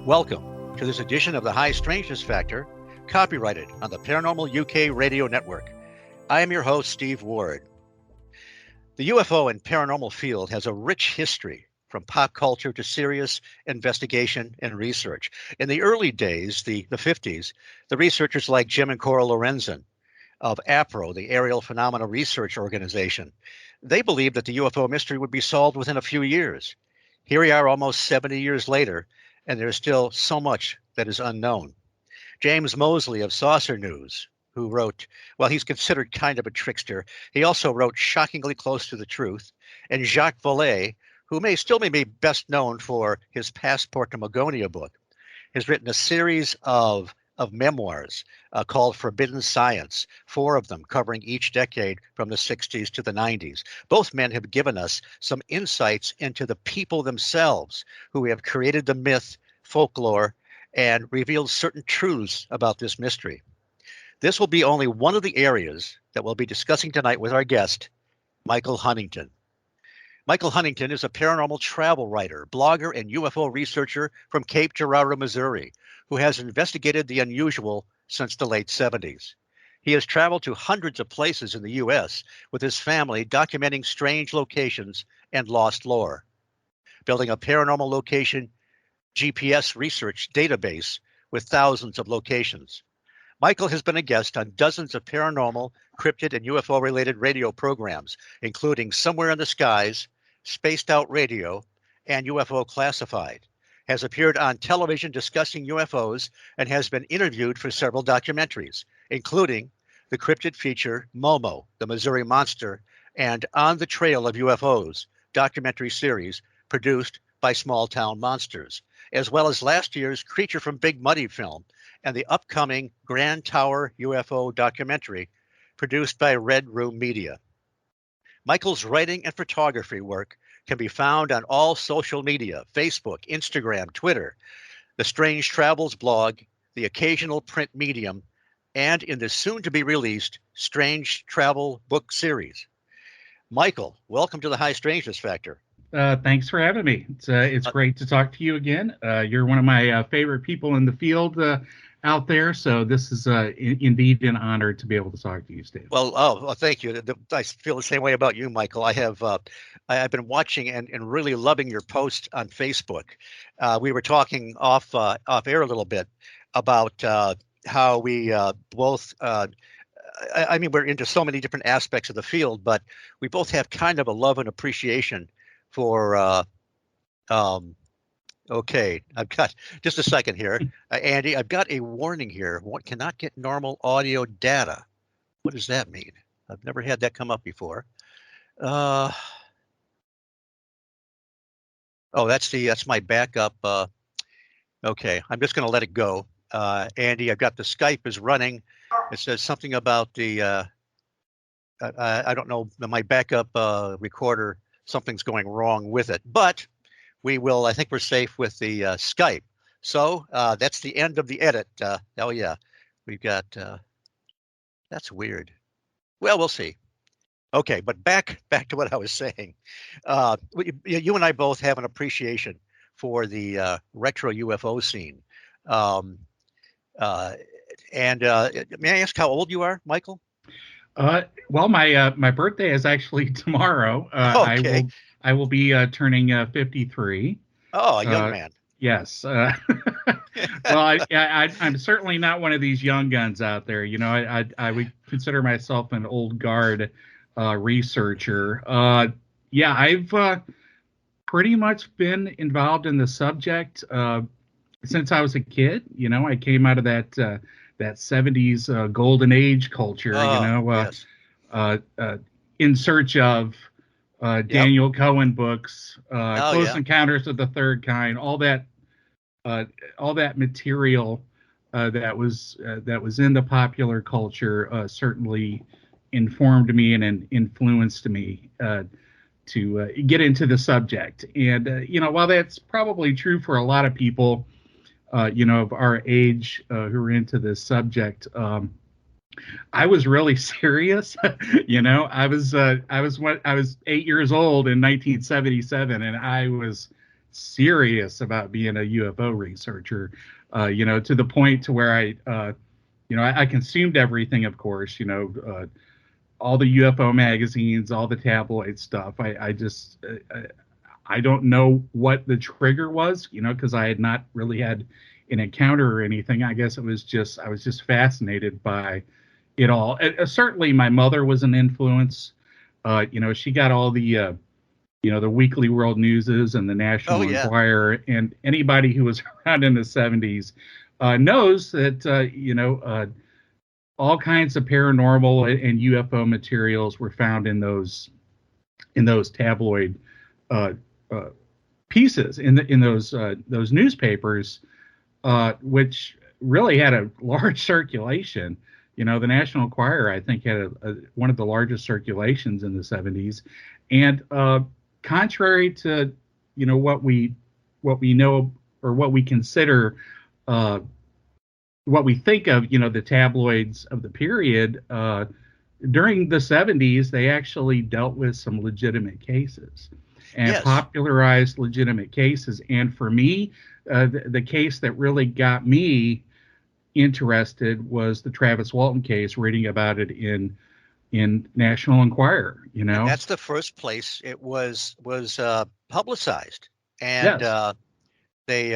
Welcome to this edition of the High Strangeness Factor, copyrighted on the Paranormal UK Radio Network. I am your host, Steve Ward. The UFO and paranormal field has a rich history, from pop culture to serious investigation and research. In the early days, the 50s, the researchers like Jim and Cora Lorenzen of APRO, the Aerial Phenomena Research Organization, they believed that the UFO mystery would be solved within a few years. Here we are almost 70 years later, and there's still so much that is unknown. James Mosley of Saucer News, who wrote, well, he's considered kind of a trickster. He also wrote Shockingly Close to the Truth. And Jacques Vallée, who may be best known for his Passport to Magonia book, has written a series of memoirs called Forbidden Science, 4 of them covering each decade from the 60s to the 90s. Both men have given us some insights into the people themselves who have created the myth, folklore, and revealed certain truths about this mystery. This will be only one of the areas that we'll be discussing tonight with our guest, Michael Huntington. Michael Huntington is a paranormal travel writer, blogger, and UFO researcher from Cape Girardeau, Missouri, who has investigated the unusual since the late 70s. He has traveled to hundreds of places in the U.S. with his family, documenting strange locations and lost lore, building a paranormal location GPS research database with thousands of locations. Michael has been a guest on dozens of paranormal, cryptid, and UFO-related radio programs, including Somewhere in the Skies, Spaced Out Radio, and UFO Classified, has appeared on television discussing UFOs, and has been interviewed for several documentaries, including the cryptid feature Momo, the Missouri Monster, and On the Trail of UFOs, documentary series produced by Small Town Monsters, as well as last year's Creature from Big Muddy film and the upcoming Grand Tower UFO documentary produced by Red Room Media. Michael's writing and photography work can be found on all social media, Facebook, Instagram, Twitter, the Strange Travels blog, the occasional print medium, and in the soon-to-be-released Strange Travel book series. Michael, welcome to the High Strangeness Factor. Thanks for having me. It's great to talk to you again. You're one of my favorite people in the field out there, so this is indeed an honor to be able to talk to you, Steve. Well, thank you. I feel the same way about you, Michael. I've been watching and really loving your posts on Facebook. We were talking off air a little bit about how we both. I mean, we're into so many different aspects of the field, but we both have kind of a love and appreciation for okay, I've got just a second here. Andy, I've got a warning here. One cannot get normal audio data. What does that mean? I've never had that come up before. Oh, that's my backup. Okay, I'm just going to let it go. Andy, I've got the Skype is running. It says something about the I don't know, my backup recorder. Something's going wrong with it, but we will. I think we're safe with the Skype. So that's the end of the edit. Oh yeah, we've got. That's weird. Well, we'll see. Okay, but back to what I was saying. You and I both have an appreciation for the retro UFO scene. And may I ask how old you are, Michael? Well, my birthday is actually tomorrow. Okay. I will be turning 53. Oh, a young man. Yes. Well, I'm certainly not one of these young guns out there. You know, I would consider myself an old guard researcher. Yeah, I've pretty much been involved in the subject since I was a kid. You know, I came out of that 70s golden age culture. Yes. In search of Daniel Cohen books, Close Encounters of the Third Kind, all that material that was in the popular culture certainly informed me and influenced me to get into the subject. And while that's probably true for a lot of people, of our age who are into this subject, I was really serious. I was 8 years old in 1977, and I was serious about being a UFO researcher, to the point to where I consumed everything, of course, all the UFO magazines, all the tabloid stuff. I don't know what the trigger was, because I had not really had an encounter or anything. I guess I was just fascinated by it all. Certainly, my mother was an influence. She got all the the Weekly World Newses and the National Enquirer, and anybody who was around in the 70s knows that all kinds of paranormal and UFO materials were found in those tabloid pieces in those newspapers, which really had a large circulation. The National Enquirer, I think, had one of the largest circulations in the 70s, and contrary to what we know or what we consider, what we think of, the tabloids of the period, during the 70s, they actually dealt with some legitimate cases and popularized legitimate cases. And for me, the case that really got me interested was the Travis Walton case, reading about it in National Enquirer. And that's the first place it was publicized, and they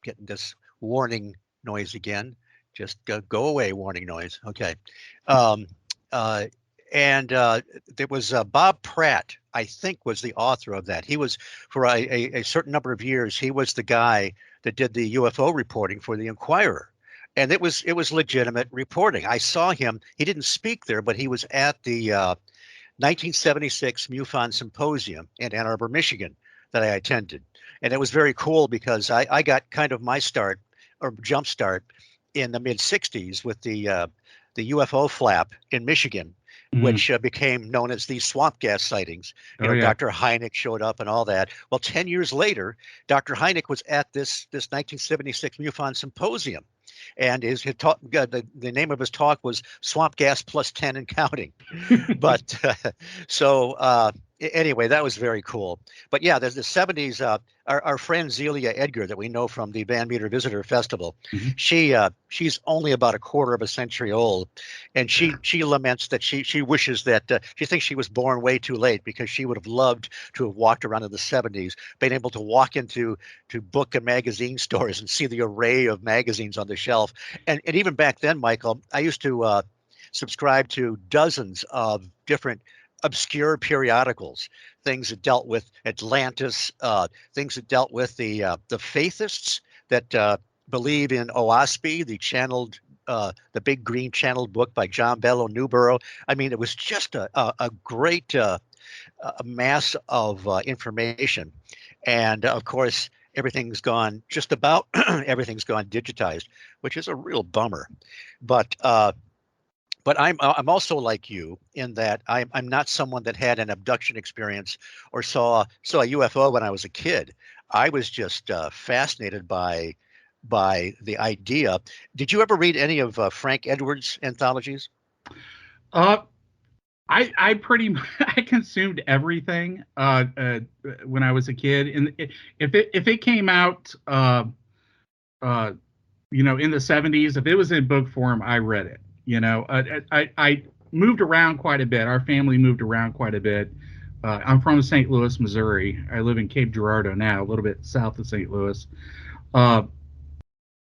getting this warning noise again. Just go away, warning noise. Okay. And there was Bob Pratt, I think, was the author of that. He was, for a certain number of years, he was the guy that did the UFO reporting for the Enquirer. And it was legitimate reporting. I saw him. He didn't speak there, but he was at the 1976 MUFON Symposium in Ann Arbor, Michigan, that I attended. And it was very cool because I got kind of my start, or jump start, in the mid 60s with the UFO flap in Michigan, which became known as the swamp gas sightings. Dr. Hynek showed up and all that. Well, 10 years later, Dr. Hynek was at this 1976 MUFON Symposium. And his talk, the name of his talk was Swamp Gas Plus 10 and Counting. But anyway, that was very cool. But yeah, there's the 70s. Our friend Zelia Edgar, that we know from the Van Meter Visitor Festival, she's only about a quarter of a century old, and she laments that she wishes that she thinks she was born way too late, because she would have loved to have walked around in the 70s, been able to walk into book and magazine stores and see the array of magazines on the shelf. And even back then, Michael, I used to subscribe to dozens of different obscure periodicals, things that dealt with Atlantis, things that dealt with the faithists that believe in Oahspe, the big green channeled book by John Bello Newborough. I mean, it was just a great mass of information. And of course, everything's gone everything's gone digitized, which is a real bummer. But I'm also like you in that I'm not someone that had an abduction experience or saw a UFO when I was a kid. I was just fascinated by the idea. Did you ever read any of Frank Edwards' anthologies? I consumed everything when I was a kid, and if it came out in the 70s, if it was in book form, I read it. I moved around quite a bit. Our family moved around quite a bit. I'm from St. Louis, Missouri. I live in Cape Girardeau now, a little bit south of St. Louis.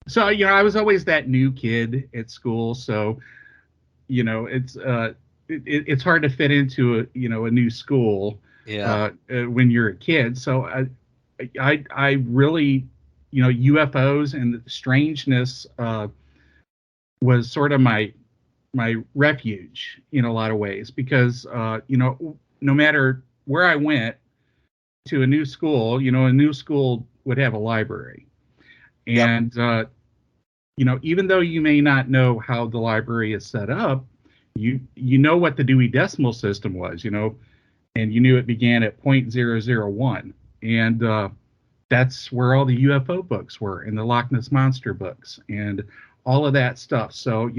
So I was always that new kid at school. So it's hard to fit into a new school when you're a kid. So I really UFOs and strangeness was sort of my refuge in a lot of ways, because no matter where I went to a new school, a new school would have a library. And even though you may not know how the library is set up, you know what the Dewey Decimal System was, and you knew it began at 0.001, and that's where all the UFO books were, and the Loch Ness Monster books, and all of that stuff. So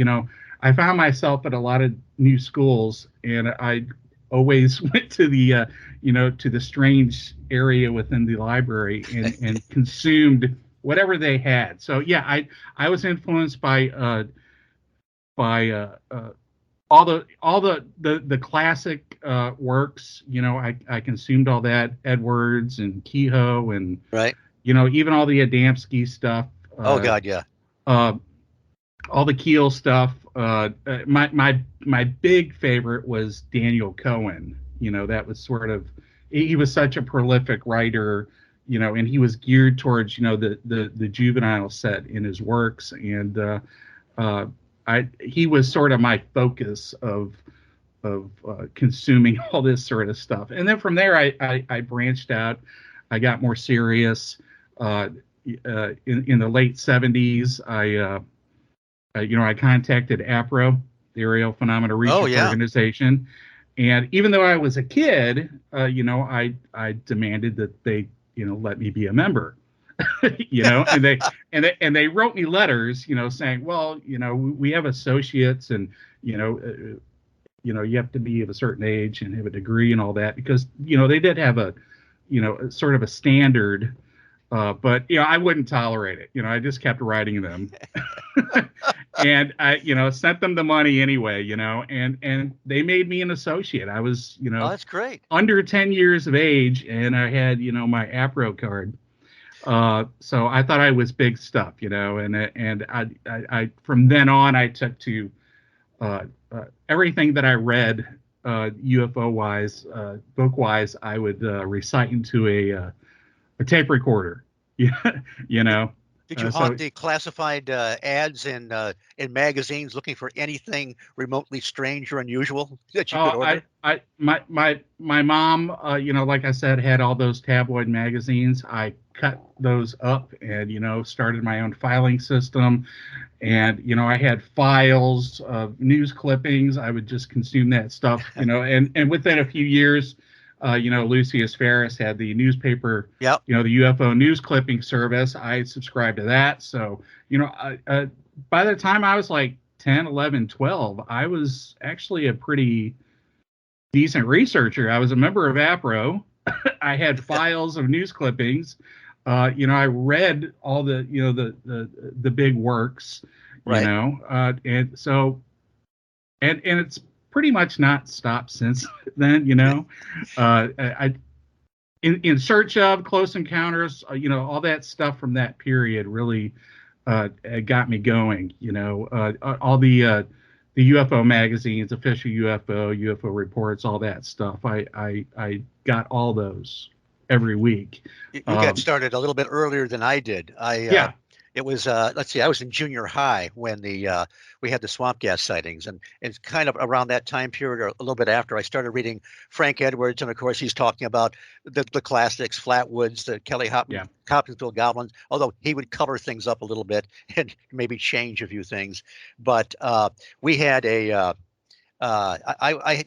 I found myself at a lot of new schools, and I always went to the to the strange area within the library and consumed whatever they had. So yeah, I was influenced by all the classic works. I consumed all that, Edwards and Kehoe, and Right. even all the Adamski stuff. Oh God, yeah. Uh, all the Keel stuff. My big favorite was Daniel Cohen. That was sort of, he was such a prolific writer, and he was geared towards the juvenile set in his works, and he was sort of my focus of consuming all this sort of stuff. And then from there, I branched out. I got more serious. In the late 70s, I contacted APRO, the Aerial Phenomena Research Organization, and even though I was a kid, I demanded that they let me be a member. and they wrote me letters, saying, well, we have associates, and you have to be of a certain age and have a degree and all that, because they did have a sort of a standard, but I wouldn't tolerate it. I just kept writing them. And I sent them the money anyway, and they made me an associate. I was Oh, that's great. under 10 years of age, and I had my APRO card. So I thought I was big stuff, and I from then on, I took to everything that I read, UFO wise, book wise, I would recite into a tape recorder. Did you haunt the classified ads in magazines looking for anything remotely strange or unusual that you could order? My mom, like I said, had all those tabloid magazines. I cut those up and started my own filing system, and I had files of news clippings. I would just consume that stuff, and within a few years, Lucius Ferris had the newspaper, yep. The UFO news clipping service. I subscribed to that. So, by the time I was like 10, 11, 12, I was actually a pretty decent researcher. I was a member of APRO. I had files of news clippings. I read all the, the big works, right. And so, and it's pretty much not stopped since then. I in search of, close encounters, all that stuff from that period really got me going. All the UFO magazines, official UFO reports, all that stuff. I got all those every week. You got started a little bit earlier than I did. It was let's see, I was in junior high when we had the swamp gas sightings, and it's kind of around that time period or a little bit after I started reading Frank Edwards, and of course he's talking about the classics, Flatwoods, the Kelly Hopkinsville Goblins, although he would color things up a little bit and maybe change a few things. But we had I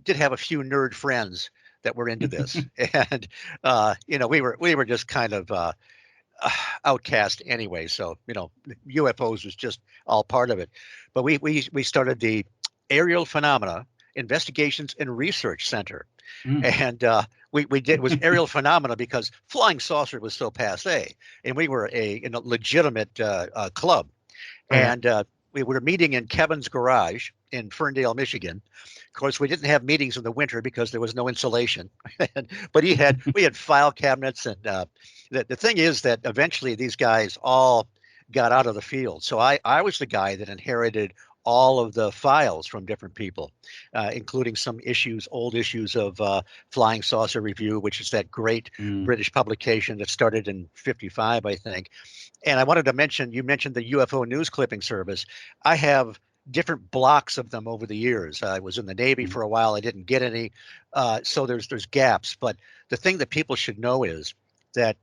did have a few nerd friends that were into this, and we were just kind of outcast anyway, so UFOs was just all part of it. But we started the Aerial Phenomena Investigations and Research Center, and we did was aerial phenomena because flying saucer was so passe, and we were a legitimate club, and we were meeting in Kevin's garage in Ferndale, Michigan. Of course, we didn't have meetings in the winter because there was no insulation. But we had file cabinets, and the thing is that eventually these guys all got out of the field. So I was the guy that inherited all of the files from different people, including some old issues of Flying Saucer Review, which is that great British publication that started in '55, I think. And I wanted to mention, you mentioned the UFO news clipping service. I have different blocks of them over the years. I was in the Navy for a while. I didn't get any. So there's gaps. But the thing that people should know is that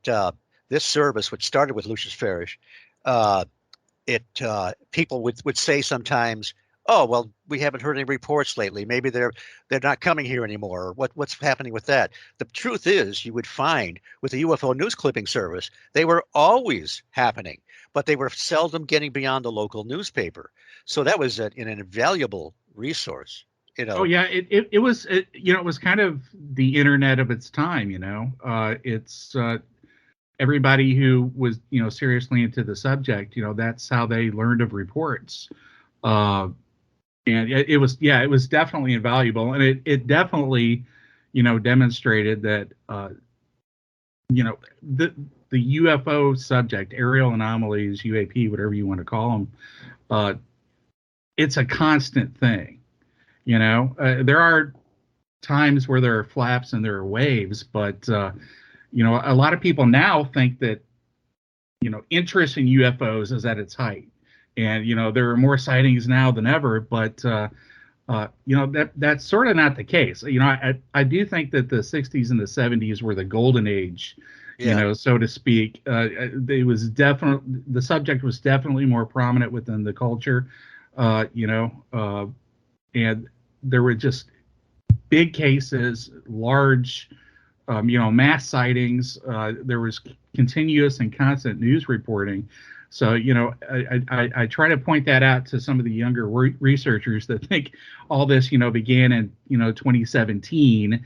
this service, which started with Lucius Ferris, people would say sometimes, oh, well, we haven't heard any reports lately. Maybe they're not coming here anymore. Or what's happening with that? The truth is, you would find with the UFO news clipping service, they were always happening, but they were seldom getting beyond the local newspaper. So that was an invaluable resource. You Oh know, yeah, it was it was kind of the internet of its time. It's everybody who was seriously into the subject. That's how they learned of reports. Uh, and it was definitely invaluable, and it definitely demonstrated that you know the UFO subject, aerial anomalies, UAP, whatever you want to call them, uh, it's a constant thing. There are times where there are flaps and there are waves, but a lot of people now think that interest in UFOs is at its height, and there are more sightings now than ever. But that's sort of not the case. I do think that the '60s and the '70s were the golden age, yeah, so to speak. It was definitely the subject was definitely more prominent within the culture, and there were just big cases, large, mass sightings. There was continuous and constant news reporting. So, I try to point that out to some of the younger researchers that think all this, began in, 2017.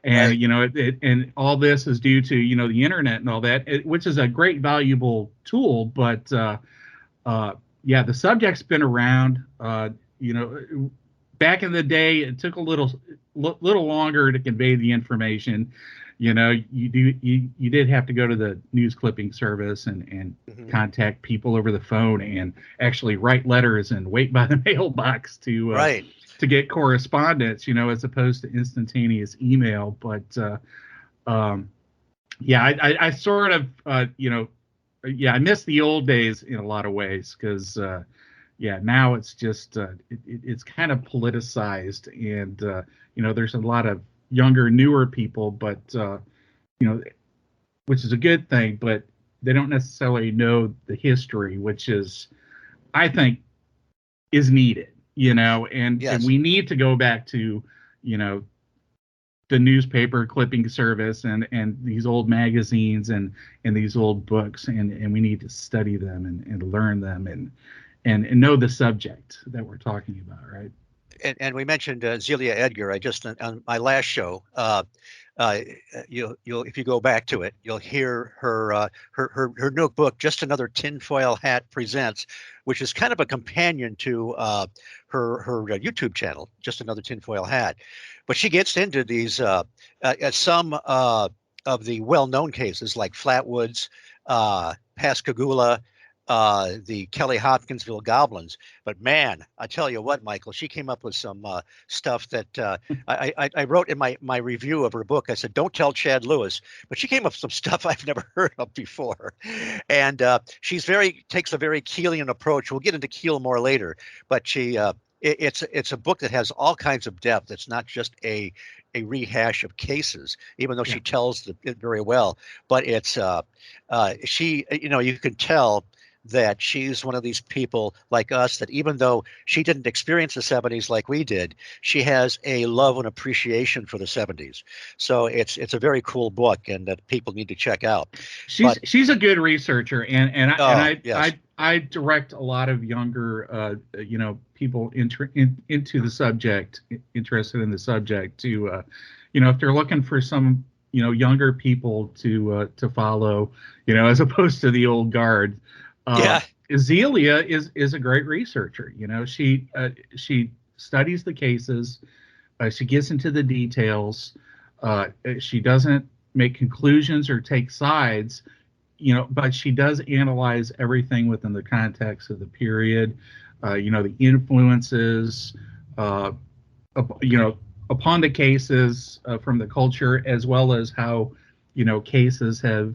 And, right. and all this is due to, the internet and all that, which is a great, valuable tool. But, yeah, the subject's been around. Back in the day, it took a little longer to convey the information. You did have to go to the news clipping service and Hmm. contact people over the phone and actually write letters and wait by the mailbox Right. to get correspondence, as opposed to instantaneous email. But um, yeah, I sort of yeah, I miss the old days in a lot of ways because yeah, now it's just it's kind of politicized, and there's a lot of younger, newer people, but you know, which is a good thing, but they don't necessarily know the history, which is, I think, is needed. And Yes. we need to go back to you know the newspaper clipping service and these old magazines and these old books, and we need to study them and learn them and know the subject that we're talking about, right? And we mentioned Zelia Edgar. I just on my last show. Uh, you'll if you go back to it, you'll hear her notebook. Just Another Tinfoil Hat presents, which is kind of a companion to her YouTube channel. Just Another Tinfoil Hat, but she gets into these some of the well-known cases like Flatwoods, Pascagoula, the Kelly Hopkinsville goblins. But man, I tell you what, Michael, she came up with some stuff that I wrote in my review of her book. I said, "Don't tell Chad Lewis," but she came up with some stuff I've never heard of before, and she's very takes a very Keelian approach. We'll get into Keel more later, but it's a book that has all kinds of depth. It's not just a rehash of cases, even though Yeah. she tells it very well. But it's she, you can tell that she's one of these people like us that even though she didn't experience the '70s like we did, she has a love and appreciation for the '70s. So it's a very cool book and that people need to check out. she's But she's a good researcher, and oh yes, I direct a lot of younger people into the subject, interested in the subject, to if they're looking for some younger people to follow, as opposed to the old guard. uh yeah, Azealia is a great researcher. She studies the cases. She gets into the details. She doesn't make conclusions or take sides, but she does analyze everything within the context of the period, the influences, uh, upon the cases from the culture, as well as how, cases have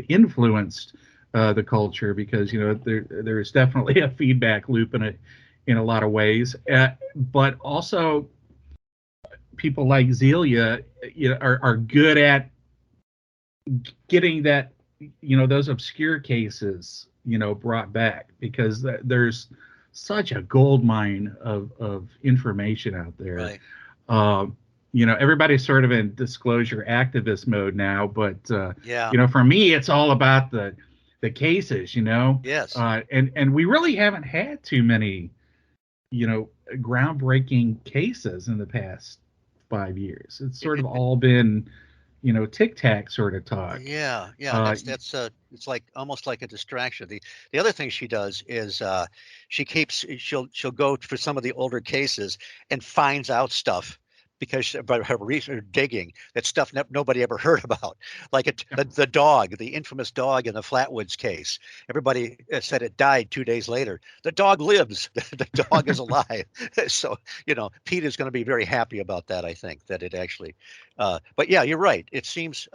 influenced the culture, because there is definitely a feedback loop in a lot of ways, but also people like Zelia, are good at getting that, those obscure cases, brought back, because there's such a gold mine of information out there. right, Uh, everybody's sort of in disclosure activist mode now, but yeah, for me, it's all about the cases, yes, and we really haven't had too many groundbreaking cases in the past 5 years. It's sort of all been, tic tac sort of talk. Yeah. That's it's like almost like a distraction. The other thing she does is she'll go for some of the older cases and finds out stuff because by her research digging that stuff nobody ever heard about, like the dog, the infamous dog in the Flatwoods case. Everybody said it died 2 days later. The dog lives. The dog is alive. So Pete is going to be very happy about that. I think that it actually. But yeah, you're right. It seems.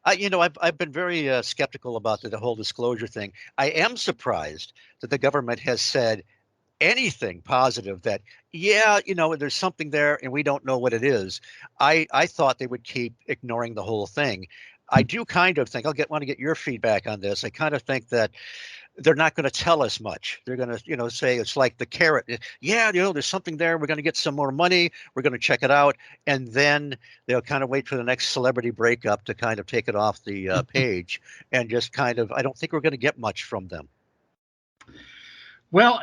I've been very skeptical about the whole disclosure thing. I am surprised that the government has said anything positive that, yeah, there's something there and we don't know what it is. I thought they would keep ignoring the whole thing. I do kind of think want to get your feedback on this. I kind of think that they're not going to tell us much. They're going to, say it's like the carrot. Yeah, there's something there. We're going to get some more money. We're going to check it out. And then they'll kind of wait for the next celebrity breakup to kind of take it off the page and just kind of, I don't think we're going to get much from them. Well,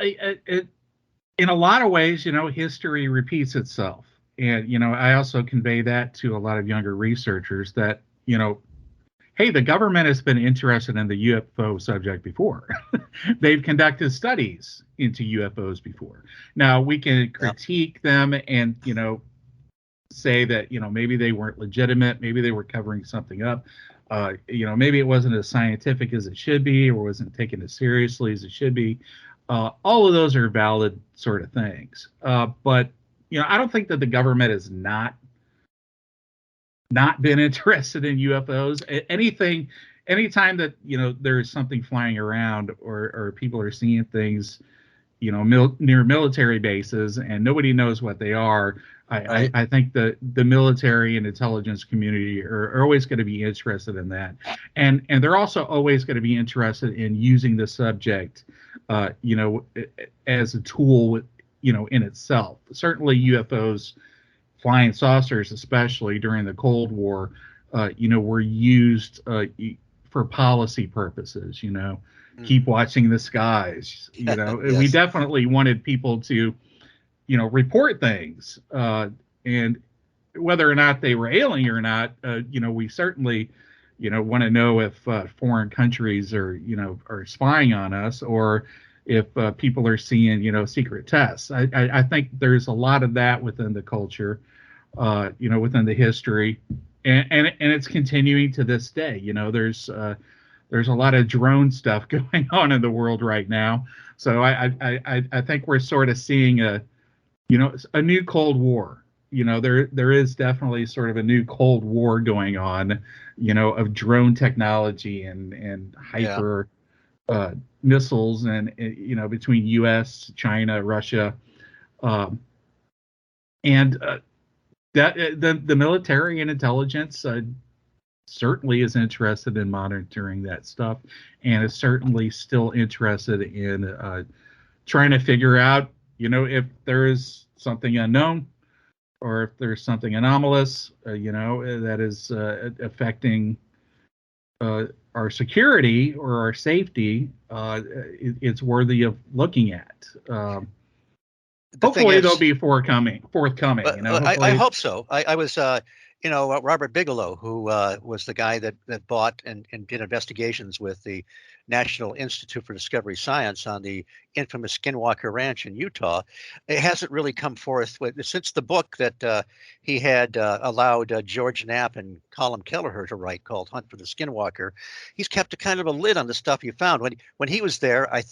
in a lot of ways, history repeats itself. And, I also convey that to a lot of younger researchers that, hey, the government has been interested in the UFO subject before. They've conducted studies into UFOs before. Now, we can critique them and, say that, maybe they weren't legitimate. Maybe they were covering something up. Maybe it wasn't as scientific as it should be or wasn't taken as seriously as it should be. All of those are valid sort of things. But, I don't think that the government has not been interested in UFOs. Anytime that, there is something flying around or people are seeing things, near military bases and nobody knows what they are, I think the military and intelligence community are always going to be interested in that. And they're also always going to be interested in using the subject, as a tool, in itself. Certainly UFOs, flying saucers, especially during the Cold War, were used for policy purposes. Keep watching the skies. Yes. We definitely wanted people to, report things, and whether or not they were alien or not, we certainly, want to know if foreign countries are spying on us or if people are seeing, secret tests. I think there's a lot of that within the culture. Within the history, and it's continuing to this day. There's a lot of drone stuff going on in the world right now. So I think we're sort of seeing a new Cold War. There is definitely sort of a new Cold War going on, of drone technology and hyper missiles and between U.S., China, Russia, and that the military and intelligence certainly is interested in monitoring that stuff, and is certainly still interested in trying to figure out, if there is something unknown or if there's something anomalous, that is affecting our security or our safety. It's worthy of looking at. Hopefully they'll be forthcoming. I hope so. I was, Robert Bigelow, who was the guy that bought and did investigations with the National Institute for Discovery Science on the infamous Skinwalker Ranch in Utah. It hasn't really come forth since the book that he had allowed George Knapp and Colin Kelleher to write, called Hunt for the Skinwalker. He's kept a kind of a lid on the stuff he found. When he was there, I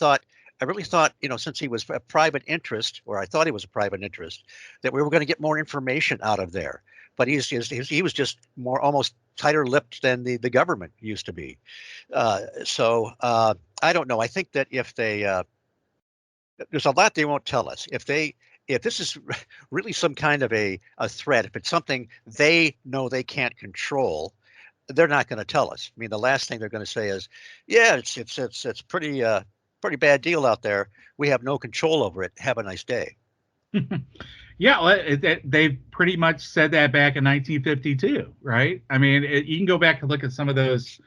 really thought, since he was a private interest, or I thought he was a private interest, that we were going to get more information out of there. But he was just more almost tighter-lipped than the government used to be. So I don't know. I think that if they there's a lot they won't tell us. If this is really some kind of a threat, if it's something they know they can't control, they're not going to tell us. I mean, the last thing they're going to say is, yeah, it's pretty bad deal out there. We have no control over it. Have a nice day. Yeah, well, they pretty much said that back in 1952, right? I mean, you can go back and look at some of those,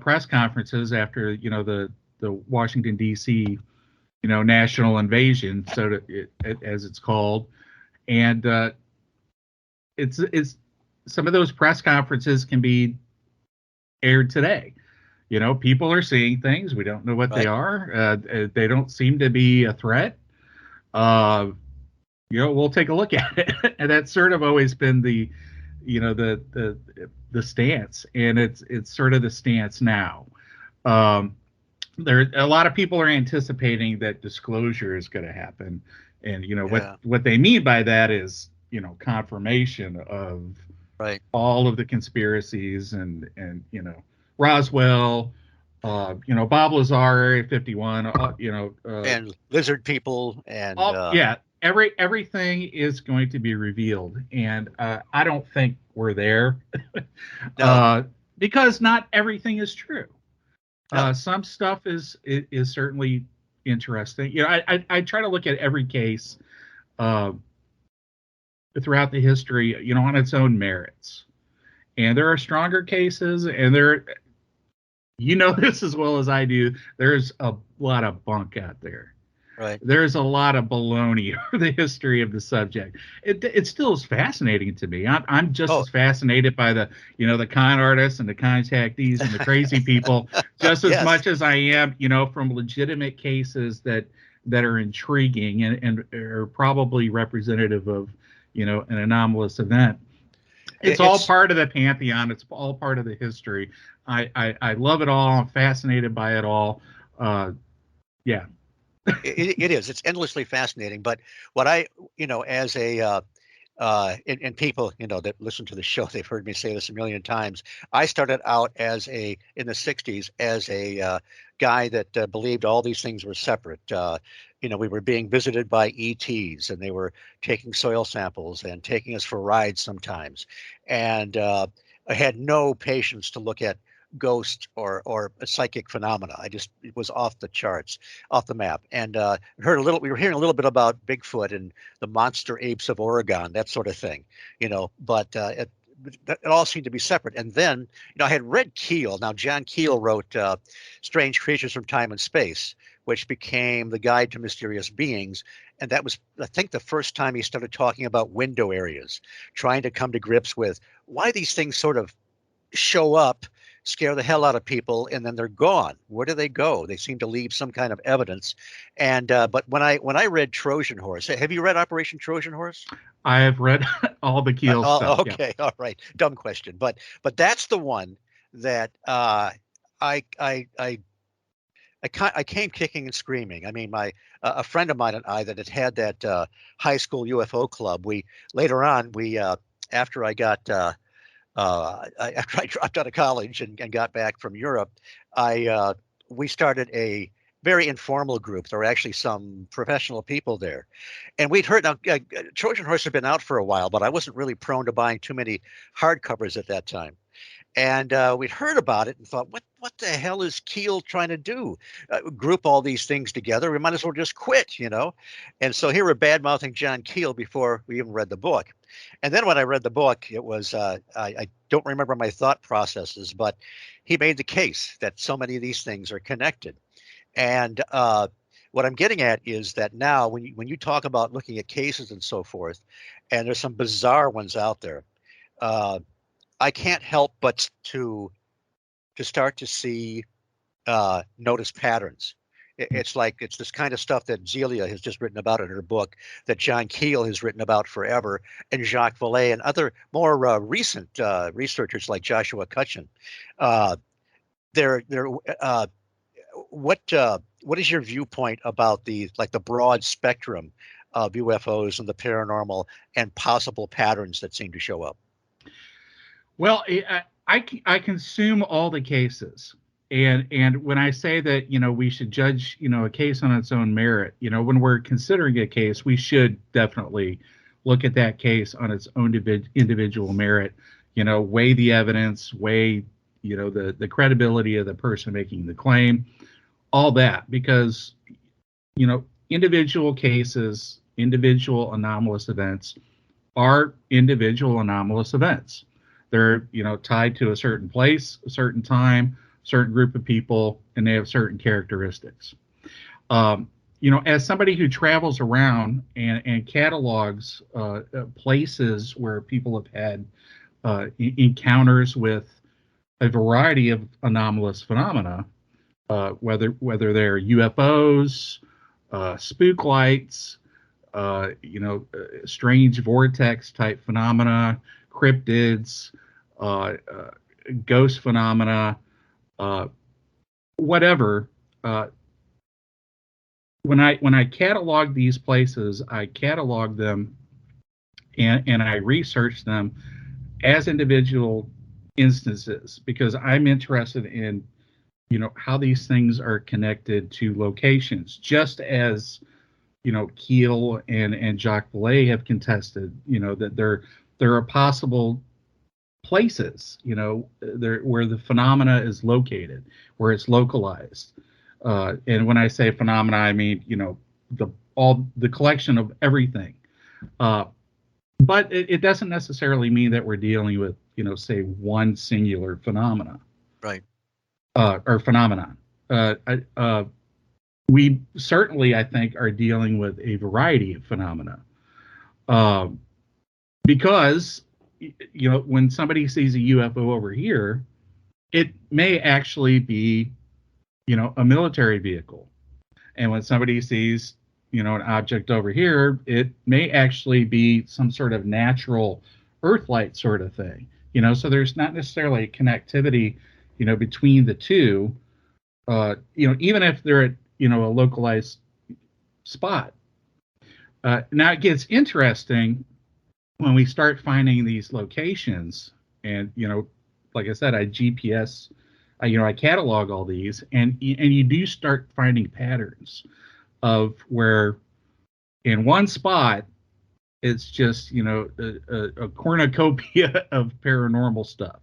press conferences after, the Washington, D.C., national invasion, as it's called. And it's some of those press conferences can be aired today. People are seeing things. We don't know what they are. They don't seem to be a threat. We'll take a look at it. And that's sort of always been the stance, and it's sort of the stance now. There, a lot of people are anticipating that disclosure is going to happen, and what they mean by that is confirmation of all of the conspiracies and Roswell, Bob Lazar, Area 51, and lizard people, and everything is going to be revealed, and I don't think we're there. No. Because not everything is true. No. Some stuff is certainly interesting. I try to look at every case throughout the history, on its own merits. And there are stronger cases, and this as well as I do, there's a lot of bunk out there. Right. There's a lot of baloney over the history of the subject. It still is fascinating to me. I'm just as fascinated by the con artists and the contactees and the crazy people just as much as I am, from legitimate cases that are intriguing and are probably representative of, an anomalous event. It's all part of the pantheon. It's all part of the history. I love it all. I'm fascinated by it all. It is. It's endlessly fascinating. But what I, as a, and people, that listen to the show, they've heard me say this a million times. I started out in the 60s as a guy that believed all these things were separate. We were being visited by ETs, and they were taking soil samples and taking us for rides sometimes. And I had no patience to look at ghost or a psychic phenomena. It was off the charts, off the map. And we were hearing a little bit about Bigfoot and the monster apes of Oregon, that sort of thing, but it all seemed to be separate. And then, I had read Keel. Now, John Keel wrote Strange Creatures from Time and Space, which became the Guide to Mysterious Beings. And that was, I think, the first time he started talking about window areas, trying to come to grips with why these things sort of show up, scare the hell out of people, and then they're gone. Where do they go? They seem to leave some kind of evidence. And but when I read Trojan Horse, have you read Operation Trojan Horse? I have read all the Keel stuff. Okay, all right. Dumb question, but that's the one that I came kicking and screaming. I mean, a friend of mine and I that had that high school UFO club. After I got after I dropped out of college and got back from Europe, we started a very informal group. There were actually some professional people there, and we'd heard. Now, Trojan Horse had been out for a while, but I wasn't really prone to buying too many hardcovers at that time. And we'd heard about it and thought, what the hell is Keel trying to do? Group all these things together. We might as well just quit, And so here we're bad-mouthing John Keel before we even read the book. And then when I read the book, it was, I don't remember my thought processes, but he made the case that so many of these things are connected. And what I'm getting at is that now when you talk about looking at cases and so forth, and there's some bizarre ones out there, I can't help but to start to see, notice patterns. It's this kind of stuff that Zelia has just written about in her book, that John Keel has written about forever, and Jacques Vallée and other more recent researchers like Joshua Cutchin. What is your viewpoint about the broad spectrum of UFOs and the paranormal and possible patterns that seem to show up? Well, I consume all the cases, and when I say that we should judge a case on its own merit, when we're considering a case, we should definitely look at that case on its own individual merit. Weigh the evidence, weigh the credibility of the person making the claim, all that, because individual cases, individual anomalous events are individual anomalous events. They're, tied to a certain place, a certain time, certain group of people, and they have certain characteristics. as somebody who travels around and catalogs places where people have had encounters with a variety of anomalous phenomena, whether they're UFOs, spook lights, strange vortex type phenomena, cryptids, ghost phenomena, whatever. When I catalog these places, I catalog them and I research them as individual instances because I'm interested in how these things are connected to locations, just as Keel and Jacques Vallée have contested that there are possible places there where the phenomena is located, where it's localized, and when I say phenomena, I mean the collection of everything, but it doesn't necessarily mean that we're dealing with say one singular phenomena, right, or phenomenon. We certainly, I think, are dealing with a variety of phenomena, because when somebody sees a UFO over here, it may actually be a military vehicle, and when somebody sees an object over here, it may actually be some sort of natural earthlight sort of thing. So there's not necessarily a connectivity between the two, even if they're at a localized spot. Now it gets interesting when we start finding these locations, and like I said, I GPS, I catalog all these, and you do start finding patterns of where in one spot it's just a cornucopia of paranormal stuff.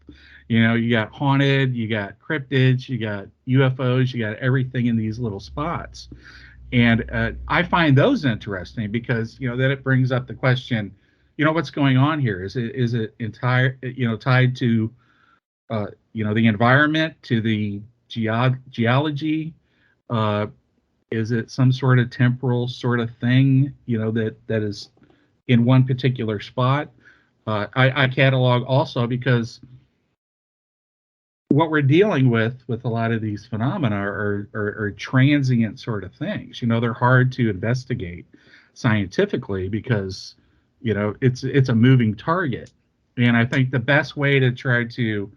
You got haunted, you got cryptids, you got UFOs, you got everything in these little spots. And I find those interesting because then it brings up the question, what's going on here? Is it entire tied to the environment, to the geology? Is it some sort of temporal sort of thing that is in one particular spot? I catalog also because what we're dealing with a lot of these phenomena are transient sort of things. They're hard to investigate scientifically because it's a moving target, and I think the best way to try to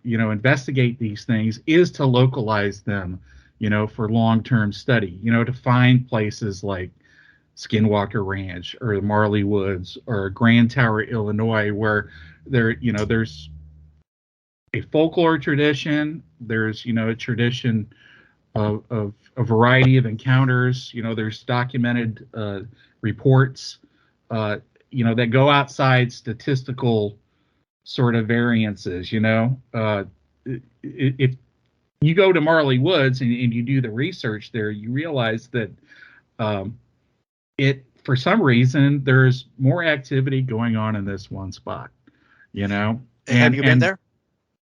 investigate these things is to localize them for long-term study, to find places like Skinwalker Ranch or the Marley Woods or Grand Tower, Illinois, where there's a folklore tradition, there's a tradition of a variety of encounters, there's documented reports that go outside statistical sort of variances. If you go to Marley Woods and you do the research there, you realize that for some reason there's more activity going on in this one spot. Have you been there?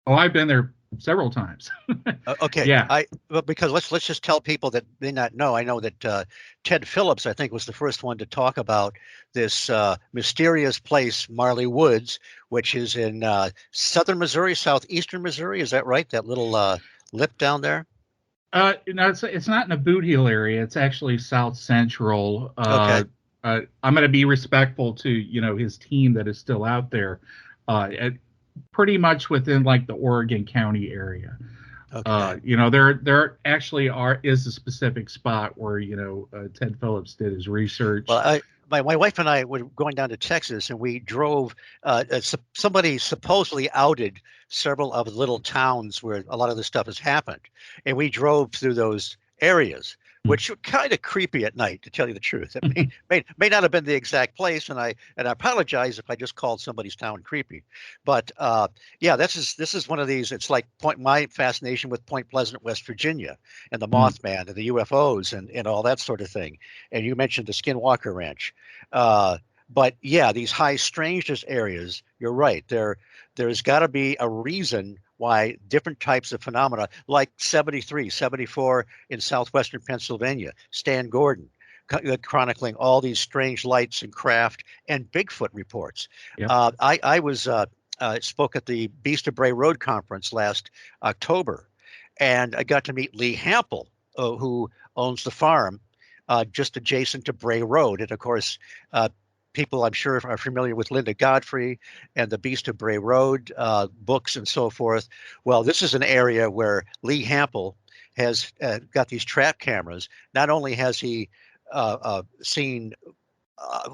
Oh, I've been there several times. Okay. Yeah. Because let's just tell people that may not know. I know that Ted Phillips, I think, was the first one to talk about this mysterious place, Marley Woods, which is in southern Missouri, southeastern Missouri. Is that right? That little lip down there? No, it's not in the Boot Heel area. It's actually South Central. Okay. I'm going to be respectful to his team that is still out there. Pretty much within like the Oregon County area. Okay. There actually is a specific spot where Ted Phillips did his research. Well, my wife and I were going down to Texas, and we drove. Somebody supposedly outed several of the little towns where a lot of this stuff has happened, and we drove through those areas, which were kind of creepy at night, to tell you the truth. It may not have been the exact place, and I apologize if I just called somebody's town creepy, but yeah, this is one of these. It's like my fascination with Point Pleasant, West Virginia, and the Mothman and the UFOs and all that sort of thing. And you mentioned the Skinwalker Ranch, but yeah, these high strangeness areas. You're right. There's got to be a reason why different types of phenomena, like 73, 74 in southwestern Pennsylvania, Stan Gordon, chronicling all these strange lights and craft and Bigfoot reports. Yep. I was spoke at the Beast of Bray Road conference last October, and I got to meet Lee Hample, who owns the farm just adjacent to Bray Road. And of course, people I'm sure are familiar with Linda Godfrey and the Beast of Bray Road books and so forth. Well, this is an area where Lee Hample has got these trap cameras. Not only has he seen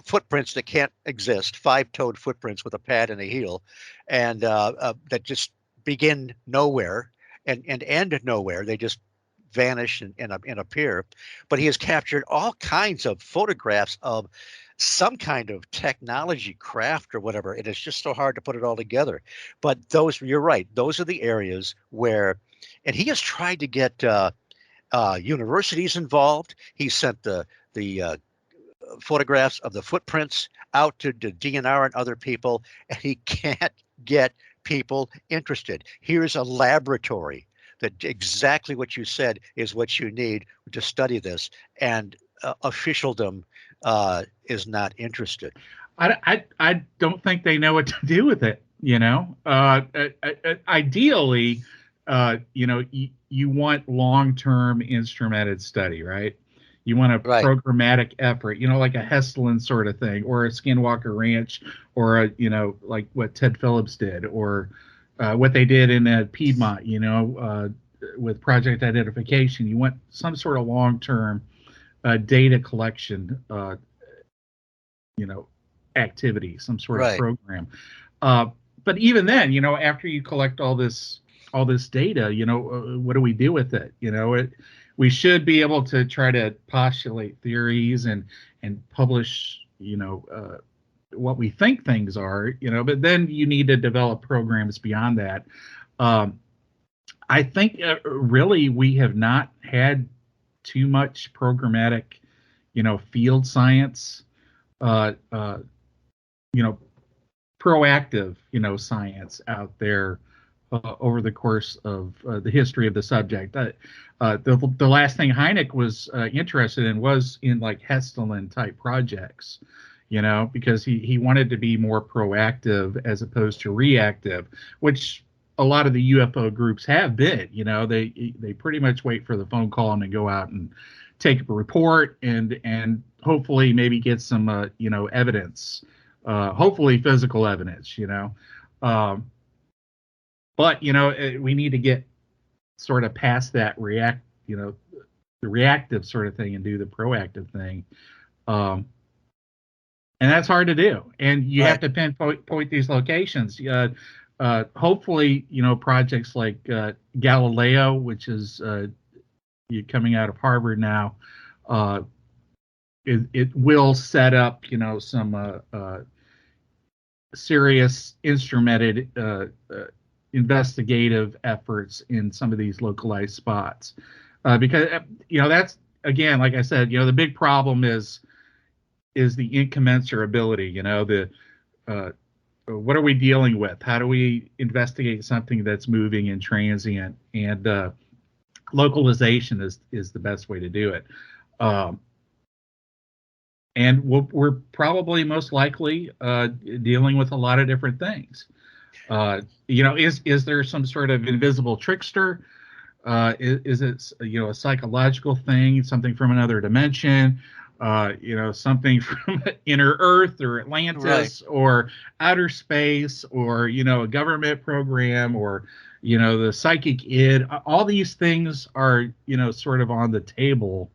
footprints that can't exist, five-toed footprints with a pad and a heel, and that just begin nowhere and end nowhere. They just vanish and appear. But he has captured all kinds of photographs of some kind of technology, craft, or whatever. It is just so hard to put it all together. But those, you're right, those are the areas where, and he has tried to get universities involved. He sent the photographs of the footprints out to the DNR and other people, and he can't get people interested. Here's a laboratory that exactly what you said is what you need to study this, and officialdom is not interested. I don't think they know what to do with it. Ideally, you want long-term instrumented study, right? You want a programmatic effort, like a Hessland sort of thing, or a Skinwalker Ranch, or like what Ted Phillips did, or what they did in Piedmont, with project identification. You want some sort of long-term data collection, activity, some sort of program. But even then, after you collect all this data, what do we do with it? We should be able to try to postulate theories and publish, what we think things are, but then you need to develop programs beyond that. I think really we have not had too much programmatic, field science, proactive, science out there over the course of the history of the subject. The last thing Hynek was interested in was in like Hessland type projects, because he wanted to be more proactive as opposed to reactive, which a lot of the UFO groups have been. They pretty much wait for the phone call and then go out and take a report and hopefully maybe get some evidence, hopefully physical evidence. But we need to get sort of past that the reactive sort of thing and do the proactive thing. And that's hard to do. And you have to pinpoint these locations. Hopefully, projects like Galileo, which is coming out of Harvard now, it will set up, some serious instrumented investigative efforts in some of these localized spots, because that's, again, like I said, the big problem is the incommensurability. What are we dealing with? How do we investigate something that's moving and transient? And localization is the best way to do it. And we're probably most likely dealing with a lot of different things. Is there some sort of invisible trickster? Is it a psychological thing, something from another dimension? Something from inner Earth or Atlantis, or outer space, or a government program, or the psychic id. All these things are sort of on the table.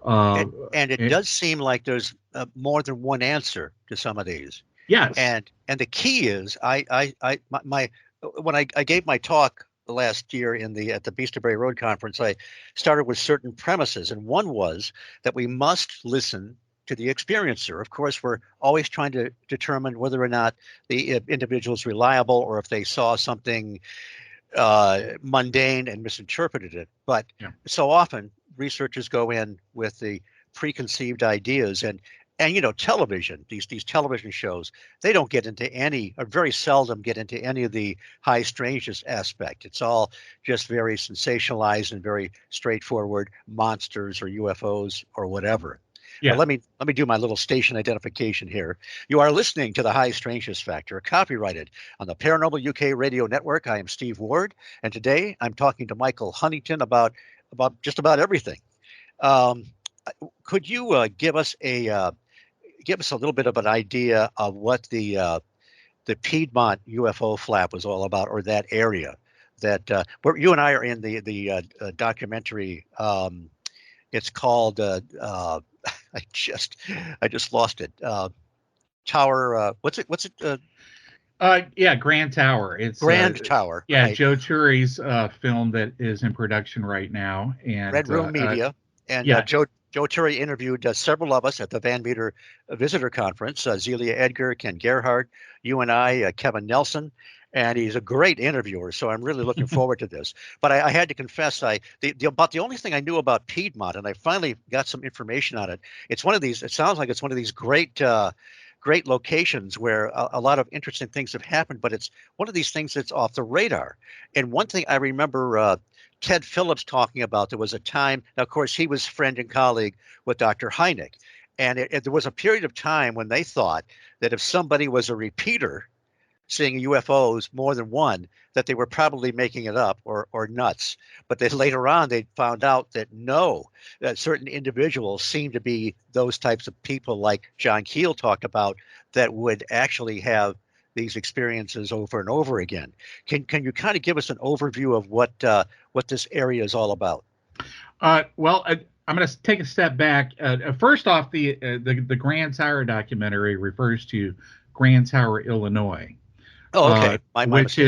And it does seem like there's more than one answer to some of these. Yes. And the key is when I gave my talk last year at the Beast of Bray Road conference, I started with certain premises, and one was that we must listen to the experiencer. Of course, we're always trying to determine whether or not the individual is reliable, or if they saw something mundane and misinterpreted it. But so often researchers go in with the preconceived ideas, and And television, these television shows, they don't get into any, or very seldom get into any of the high strangeness aspect. It's all just very sensationalized and very straightforward monsters or UFOs or whatever. But Yeah. let me do my little station identification here. You are listening to the High Strangeness Factor, copyrighted on the Paranormal UK Radio Network. I am Steve Ward, and today I'm talking to Michael Huntington about just about everything. Um, could you give us a little bit of an idea of what the Piedmont UFO flap was all about, or that area that where you and I are in the documentary. It's called I just I just lost it. Tower. What's it? What's it? Yeah, Grand Tower. It's Grand Tower. yeah, Right. Joe Turi's film that is in production right now, Red and Room Media. And yeah, Joe Turi interviewed several of us at the Van Meter Visitor Conference. Zelia Edgar, Ken Gerhardt, you and I, Kevin Nelson, and he's a great interviewer. So I'm really looking forward to this. But I had to confess, about the only thing I knew about Piedmont, and I finally got some information on it. It's one of these. It sounds like it's one of these great locations where a lot of interesting things have happened. But it's one of these things that's off the radar. And one thing I remember. Ted Phillips talking about there was a time. Now, of course, he was friend and colleague with Dr. Hynek, and there was a period of time when they thought that if somebody was a repeater seeing UFOs more than one, that they were probably making it up or nuts. But then later on, they found out that no, that certain individuals seemed to be those types of people, like John Keel talked about, that would actually have these experiences over and over again. Can you kind of give us an overview of what this area is all about? well, I'm going to take a step back. First off, the Grand Tower documentary refers to Grand Tower, Illinois, Oh, okay. My which mistake.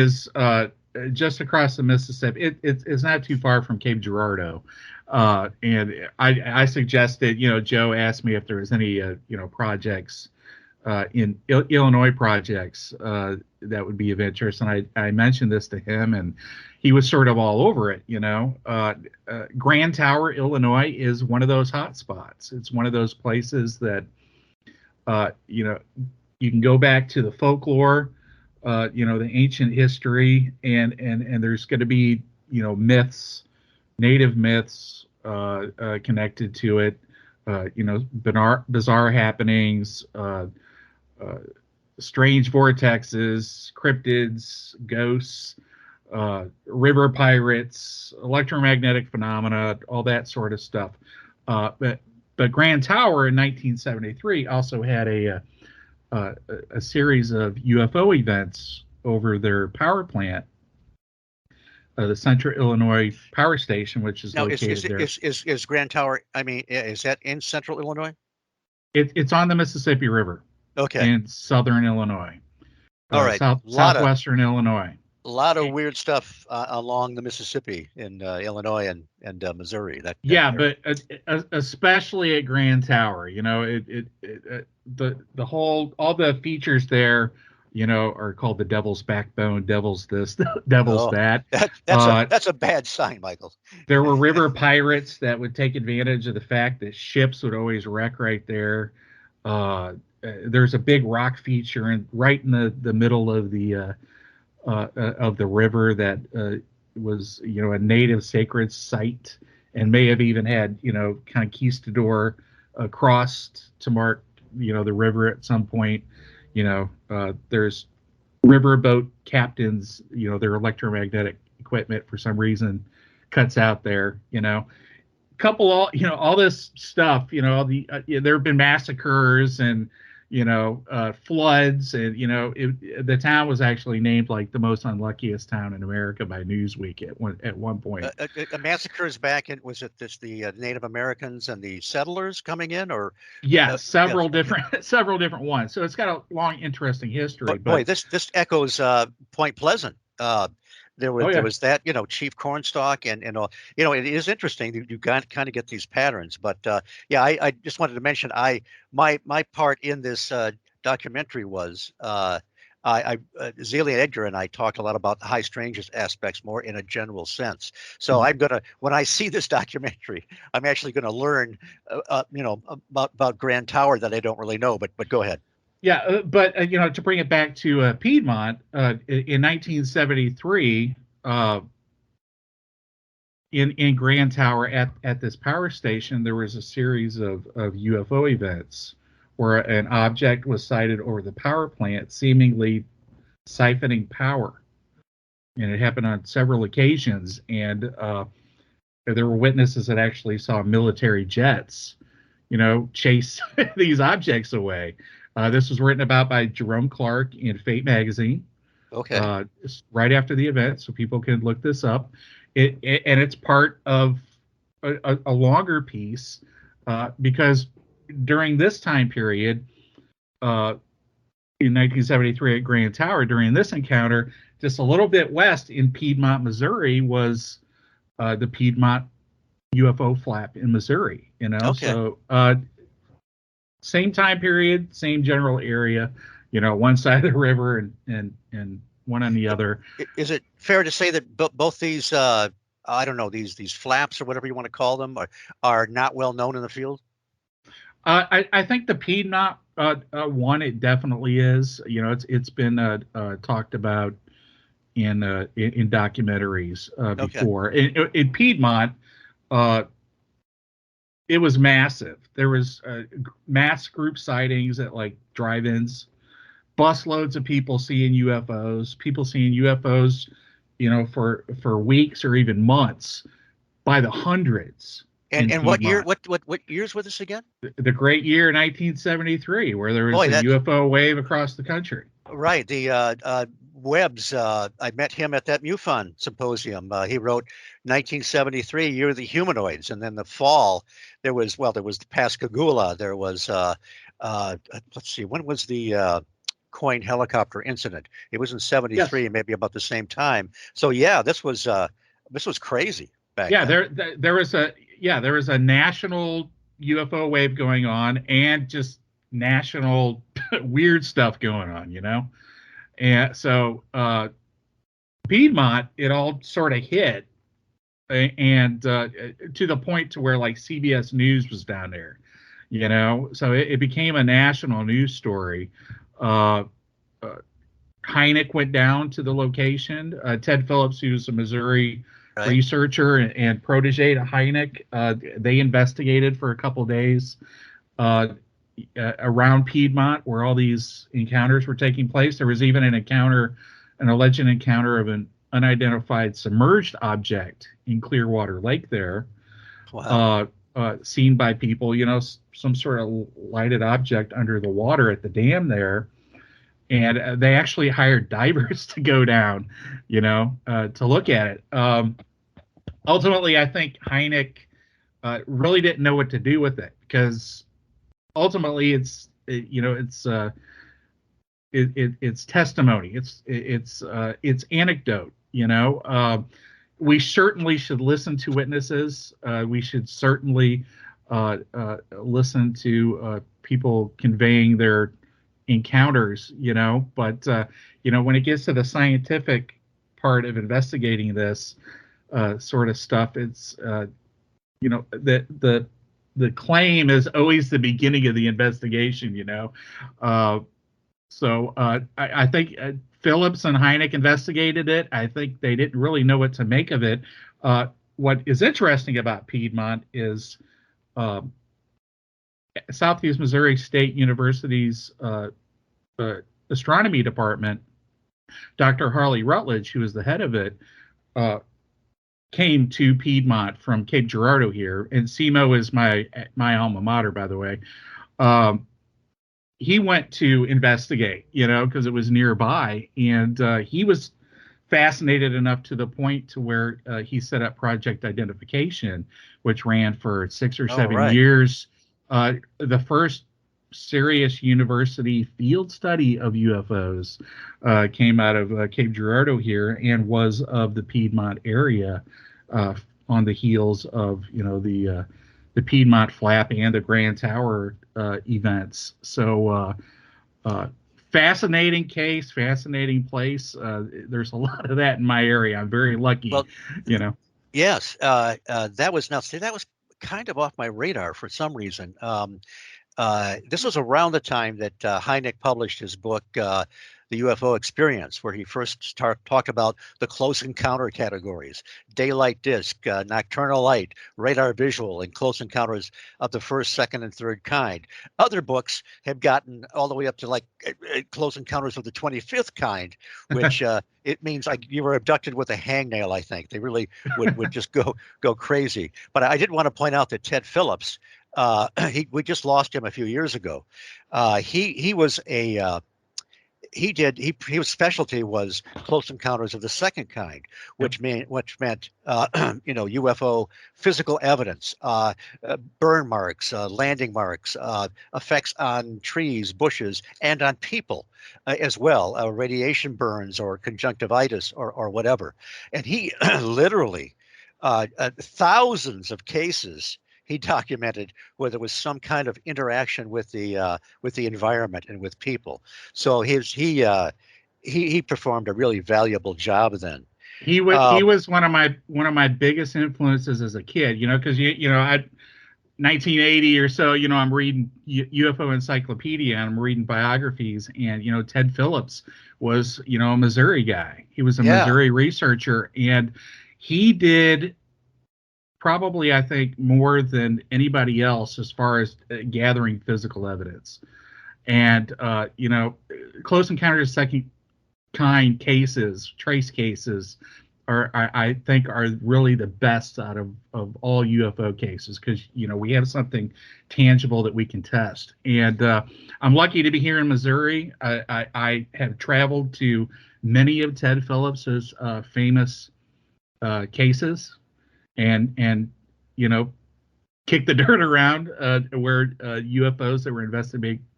is just across the Mississippi. It's not too far from Cape Girardeau. And I suggested, Joe asked me if there was any, projects in Illinois projects that would be of interest. And I mentioned this to him, and he was sort of all over it. Grand Tower, Illinois is one of those hot spots. It's one of those places that, you can go back to the folklore, the ancient history, and there's going to be, myths, native myths connected to it, bizarre happenings, strange vortexes, cryptids, ghosts, river pirates, electromagnetic phenomena, all that sort of stuff. But Grand Tower in 1973 also had a series of UFO events over their power plant, the Central Illinois Power Station, which is Now, located there. is Grand Tower? I mean, is that in Central Illinois? It's on the Mississippi River Okay. in southern Illinois, All right. southwestern Illinois. A lot of weird stuff along the Mississippi in Illinois and Missouri. Yeah, but especially at Grand Tower, the whole, all the features there, are called the Devil's Backbone, Devil's this, Devil's that. That's a bad sign, Michael. There were river pirates that would take advantage of the fact that ships would always wreck right there. There's a big rock feature right in the middle of the river that was, a native sacred site, and may have even had, conquistador crossed to mark, the river at some point. There's riverboat captains, their electromagnetic equipment for some reason cuts out there. All this stuff. There have been massacres and floods, and the town was actually named like the most unluckiest town in America by Newsweek at one point. Massacres back in, was it the Native Americans and the settlers coming in, or several different ones. So it's got a long, interesting history. But boy, this echoes Point Pleasant. There was that, Chief Cornstalk and all. It is interesting. You got kind of get these patterns. But I just wanted to mention my part in this documentary was Zelia and Edgar and I talked a lot about the high strangeness aspects more in a general sense. So Mhm. when I see this documentary, I'm actually gonna learn, about Grand Tower that I don't really know. But go ahead. Yeah, but to bring it back to Piedmont, in 1973, in Grand Tower at this power station, there was a series of UFO events where an object was sighted over the power plant, seemingly siphoning power, and it happened on several occasions. And there were witnesses that actually saw military jets, chase these objects away. This was written about by Jerome Clark in Fate magazine, Okay. right after the event, so people can look this up. And it's part of a longer piece, because during this time period, uh, in 1973 at Grand Tower, during this encounter, just a little bit west in Piedmont, Missouri, was the Piedmont UFO Flap in Missouri. Okay. So same time period, same general area. One side of the river and one on the other. Is it fair to say that both these, I don't know, these flaps or whatever you want to call them, are not well known in the field? I think the Piedmont one, it definitely is. It's been talked about in documentaries Okay. before. In Piedmont, uh, it was massive. There was mass group sightings at like drive-ins, busloads of people seeing UFOs, people seeing UFOs, for weeks or even months by the hundreds in And what year? Piedmont. What years with this again? The great year 1973, where there was Boy, a that UFO wave across the country. right. The Webb's. I met him at that MUFON symposium. He wrote 1973, Year of the Humanoids, and then the fall there was the Pascagoula. There was let's see, when was the Cohen helicopter incident? It was in Yes. 73, maybe about the same time. So yeah, this was crazy back Yeah, then. there was a national UFO wave going on, and just national weird stuff going on. And so Piedmont, it all sort of hit, and to the point to where like CBS News was down there. So it became a national news story. Uh, uh, Hynek went down to the location. Ted Phillips, who's a Missouri Right. researcher and protege to Hynek, they investigated for a couple of days uh, around Piedmont where all these encounters were taking place. There was even an alleged encounter of an unidentified submerged object in Clearwater Lake there, Wow. uh, seen by people, some sort of lighted object under the water at the dam there. And they actually hired divers to go down, to look at it. Ultimately, I think Hynek really didn't know what to do with it, because ultimately it's testimony, it's anecdote. We certainly should listen to witnesses. We should certainly listen to people conveying their encounters, but when it gets to the scientific part of investigating this sort of stuff, it's the claim is always the beginning of the investigation. I think Phillips and Hynek investigated it. I think they didn't really know what to make of it. What is interesting about Piedmont is uh, Southeast Missouri State University's astronomy department, Dr. Harley Rutledge, who was the head of it, came to Piedmont from Cape Girardeau here, and SEMO is my alma mater, by the way. He went to investigate, because it was nearby, and he was fascinated enough to the point to where he set up Project Identification, which ran for 6 or 7 Right. years. The first serious university field study of UFOs came out of Cape Girardeau here, and was of the Piedmont area, on the heels of the Piedmont Flap and the Grand Tower events. So Fascinating case, fascinating place. There's a lot of that in my area. I'm very lucky, Well, you know. yes, that was now. See, that was kind of off my radar for some reason. This was around the time that Hynek published his book, The UFO Experience, where he first talked about the close encounter categories: daylight disk, nocturnal light, radar visual, and close encounters of the first, second, and third kind. Other books have gotten all the way up to like close encounters of the 25th kind, which it means like you were abducted with a hangnail. I think they really would just go crazy. But I did want to point out that Ted Phillips, we just lost him a few years ago. He was a his specialty was close encounters of the second kind, which meant UFO physical evidence, burn marks, landing marks, effects on trees, bushes, and on people as well, radiation burns or conjunctivitis or whatever. And he literally thousands of cases he documented where there was some kind of interaction with the environment and with people. So he performed a really valuable job then. He was one of my biggest influences as a kid, because I 1980 or so, I'm reading UFO Encyclopedia and I'm reading biographies, and Ted Phillips was a Missouri guy. He was a Missouri researcher, and he did probably, I think, more than anybody else as far as gathering physical evidence. And close encounters second kind cases, trace cases, I think are really the best out of all UFO cases, because we have something tangible that we can test. And I'm lucky to be here in Missouri. I have traveled to many of Ted Phillips's famous cases, and kick the dirt around where UFOs that were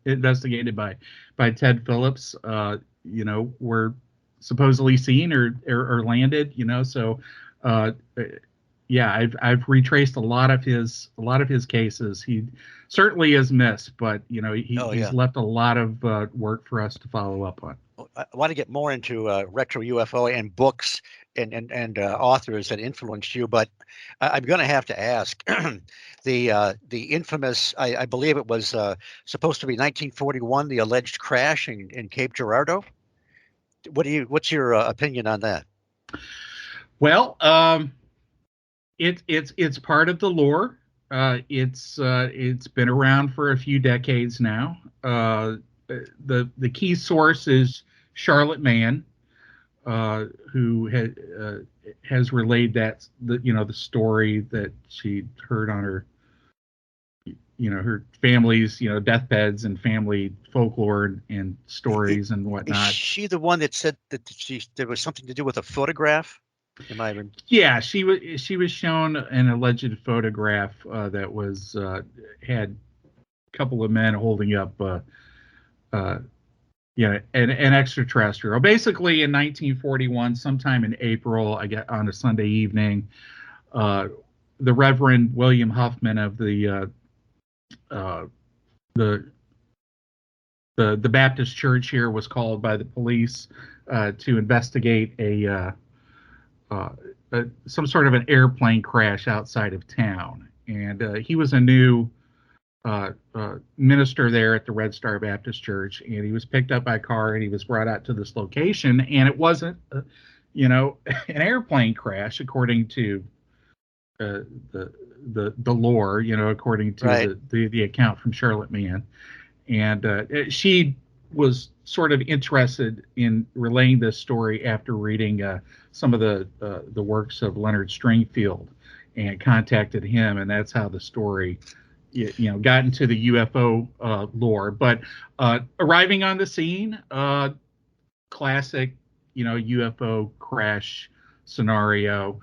investigated by Ted Phillips were supposedly seen or landed. So I've retraced a lot of his cases. He certainly is missed, but he's left a lot of work for us to follow up on. I want to get more into retro UFO and books and authors that influenced you, but I'm going to have to ask the infamous, I believe it was supposed to be 1941, the alleged crash in Cape Girardeau. What's your opinion on that? Well, it's part of the lore. It's been around for a few decades now. The key source is Charlotte Mann, who has relayed the story that she heard on her her family's deathbeds and family folklore and stories and whatnot. Is she the one that said that there was something to do with a photograph? Yeah, she was shown an alleged photograph that was had a couple of men holding up an extraterrestrial. Basically, in 1941, sometime in April, I get on a Sunday evening, the Reverend William Huffman of the Baptist church here was called by the police to investigate some sort of an airplane crash outside of town, and he was a new minister there at the Red Star Baptist Church, and he was picked up by a car and he was brought out to this location, and it wasn't an airplane crash according to the lore, according to the account from Charlotte Mann. And she was sort of interested in relaying this story after reading some of the works of Leonard Stringfield, and contacted him, and that's how the story got into the UFO lore. But arriving on the scene, classic UFO crash scenario,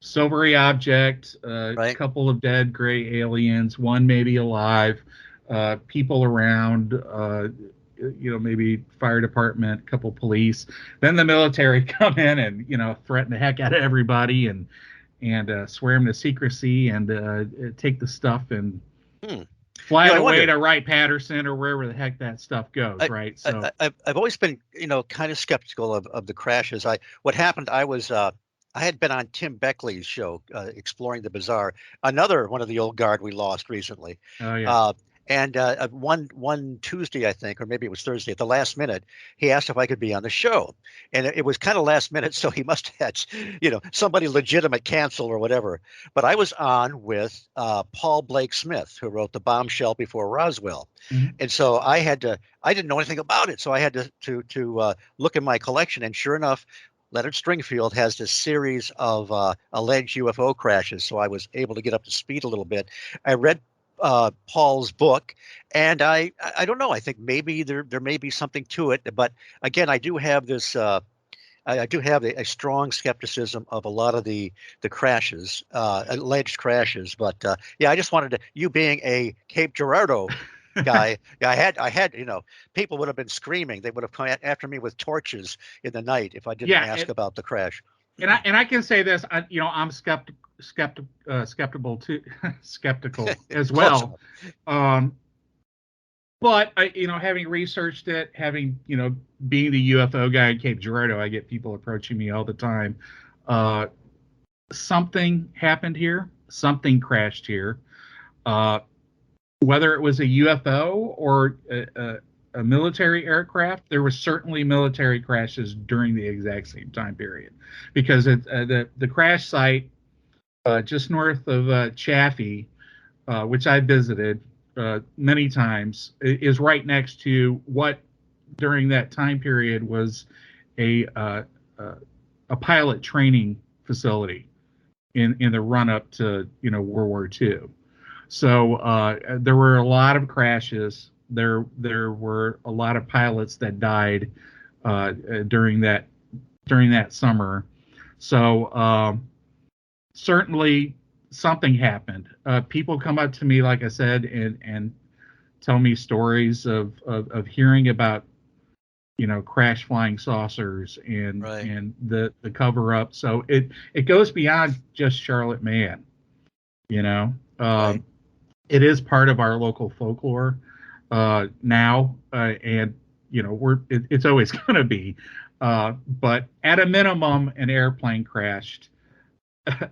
silvery object, a couple of dead gray aliens, one maybe alive, people around, maybe fire department, a couple police. Then the military come in and threaten the heck out of everybody and swear them to secrecy and take the stuff and fly I away wonder. to Wright-Patterson or wherever the heck that stuff goes, right? So I've always been, kind of skeptical of the crashes. What happened, I had been on Tim Beckley's show, Exploring the Bizarre, another one of the old guard we lost recently. oh yeah. Uh, and one Tuesday, I think, or maybe it was Thursday, at the last minute, he asked if I could be on the show. And it was kind of last minute, so he must have had, somebody legitimate cancel or whatever. But I was on with Paul Blake Smith, who wrote The Bombshell Before Roswell. Mhm. And so I didn't know anything about it. So I had to look in my collection. And sure enough, Leonard Stringfield has this series of alleged UFO crashes. So I was able to get up to speed a little bit. I read Paul's book, and I don't know. I think maybe there may be something to it, but again, I do have this. I do have a strong skepticism of a lot of the crashes, alleged crashes. But yeah, I just wanted to. You being a Cape Girardeau guy, yeah, I had, people would have been screaming. They would have come after me with torches in the night if I didn't Yeah, ask about the crash. and I can say this, I'm skeptical too, skeptical as Close well. enough. But having researched it, being the UFO guy in Cape Girardeau, I get people approaching me all the time. Something happened here. Something crashed here. Whether it was a UFO or a military aircraft, there were certainly military crashes during the exact same time period, because the crash site just north of Chaffee, which I visited many times, is right next to what during that time period was a pilot training facility in the run up to World War II. So there were a lot of crashes. There were a lot of pilots that died during that summer. So certainly something happened. People come up to me, like I said, and tell me stories of hearing about crash flying saucers and Right. and the cover up. So it goes beyond just Charlotte Man. Right. It is part of our local folklore now, and it's always going to be. But at a minimum, an airplane crashed.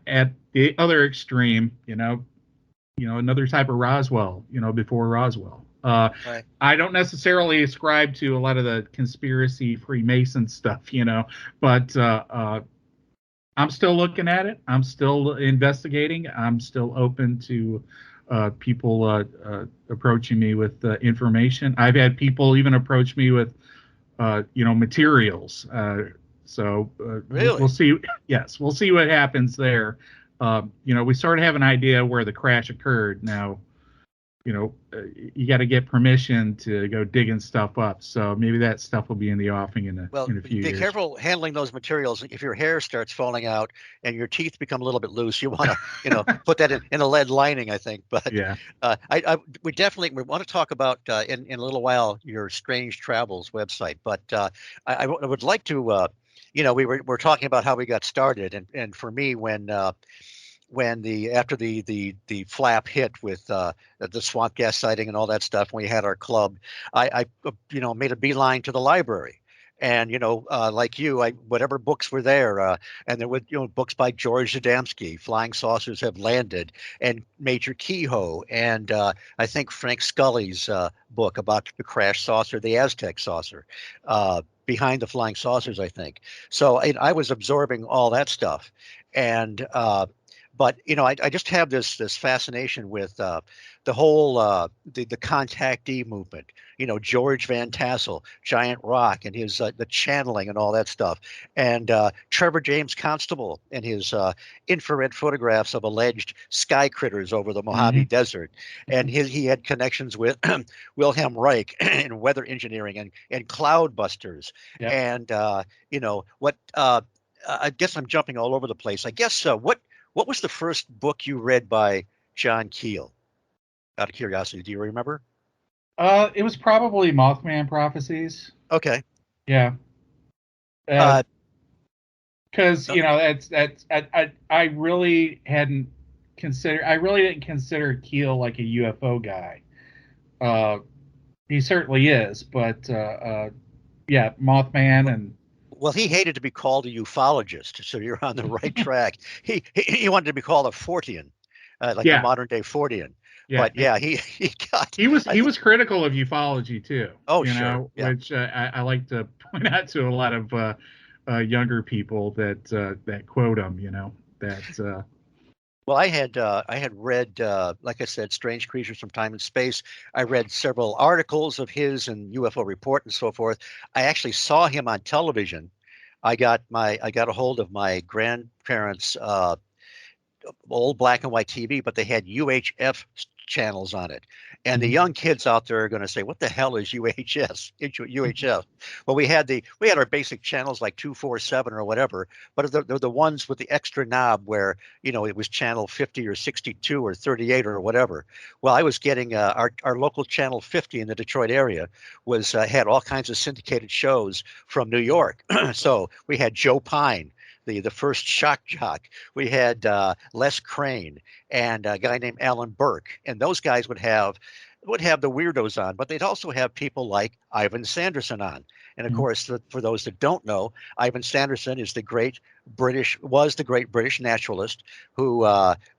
At the other extreme, another type of Roswell, before Roswell. Right. I don't necessarily ascribe to a lot of the conspiracy Freemason stuff, but I'm still looking at it. I'm still investigating. I'm still open to people approaching me with information. I've had people even approach me with, materials. So Really? we'll see. Yes, we'll see what happens there. We sort of have an idea where the crash occurred. Now, you got to get permission to go digging stuff up. So maybe that stuff will be in the offing in Well, a few be years. careful handling those materials. If your hair starts falling out and your teeth become a little bit loose, you want to, put that in a lead lining, I think. But Yeah. we want to talk about in a little while your Strange Travels website. But I would like to, we're talking about how we got started, and for me, when after the flap hit with the swamp gas sighting and all that stuff, when we had our club, I made a beeline to the library. And like you, whatever books were there, and there were books by George Adamski, Flying Saucers Have Landed, and Major Kehoe, and I think Frank Scully's book about the crash saucer, the Aztec saucer, Behind the Flying Saucers, I think. So I was absorbing all that stuff, and but I just have this fascination with the whole the contactee movement. George Van Tassel, Giant Rock, and his the channeling and all that stuff, and Trevor James Constable and his infrared photographs of alleged sky critters over the Mojave Mm-hmm. Desert, and he had connections with Wilhelm Reich and weather engineering and cloud busters, Yep. and what. I guess I'm jumping all over the place. I guess what was the first book you read by John Keel? Out of curiosity, do you remember? It was probably Mothman Prophecies. Okay. Yeah. Uh, Because no, I really didn't consider Keel like a UFO guy. He certainly is, but yeah, Mothman and Well, he hated to be called a ufologist, so you're on the right track. He wanted to be called a Fortean, like a yeah, modern day Fortean. yeah. But yeah, he got. He was critical of ufology too, Oh, sure, yeah. which I like to point out to a lot of younger people that quote him. That Well, I had read, like I said, Strange Creatures from Time and Space. I read several articles of his and UFO Report and so forth. I actually saw him on television. I got a hold of my grandparents' old black and white TV, but they had UHF channels on it. And the young kids out there are going to say, "What the hell is UHF?" Well, we had our basic channels like 247 or whatever, but they're the ones with the extra knob where it was channel 50 or 62 or 38 or whatever. Well, I was getting our local channel 50 in the Detroit area was had all kinds of syndicated shows from New York. So we had Joe Pine, the first shock jock. We had Les Crane and a guy named Alan Burke, and those guys would have the weirdos on, but they'd also have people like Ivan Sanderson on. And of course, for those that don't know, Ivan Sanderson is was the great British naturalist who,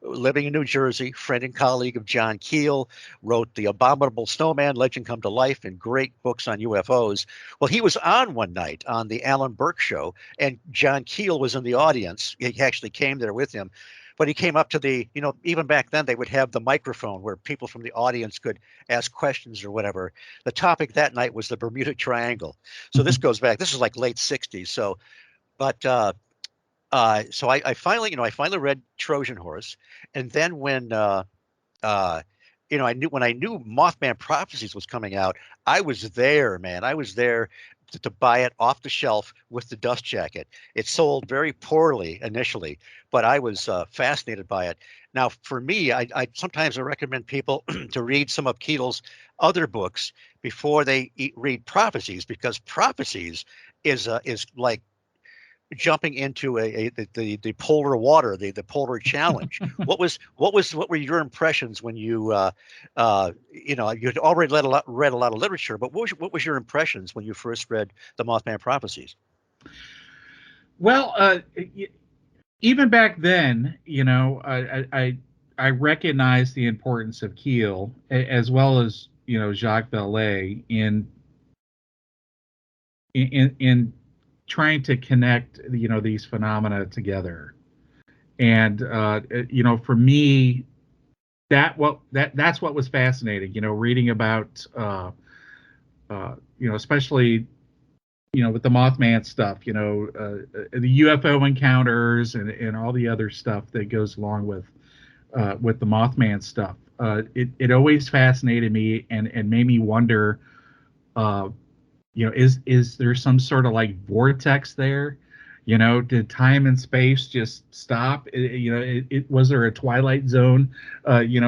living in New Jersey, friend and colleague of John Keel, wrote The Abominable Snowman, Legend Come to Life, and great books on UFOs. Well, he was on one night on the Alan Burke show, and John Keel was in the audience. He actually came there with him. But he came up to even back then, they would have the microphone where people from the audience could ask questions or whatever. The topic that night was the Bermuda Triangle. So this goes back, this is like late 60s. So, but, so I finally, I finally read Trojan Horse. And then uh, when I knew Mothman Prophecies was coming out, I was there, man. I was there to buy it off the shelf with the dust jacket. It sold very poorly initially, but I was fascinated by it. Now, for me, I sometimes I recommend people to read some of Keel's other books before they read Prophecies, because Prophecies is like jumping into the polar water, the polar challenge. What were your impressions when you'd already read a lot of literature, but what was your impressions when you first read the Mothman Prophecies? well, even back then, I recognized the importance of Keel as well as Jacques Vallée in trying to connect these phenomena together. And for me, that's what was fascinating, reading about especially with the Mothman stuff, the UFO encounters and all the other stuff that goes along with the Mothman stuff. It always fascinated me and made me wonder, is there some sort of like vortex there? Did time and space just stop? Was there a twilight zone,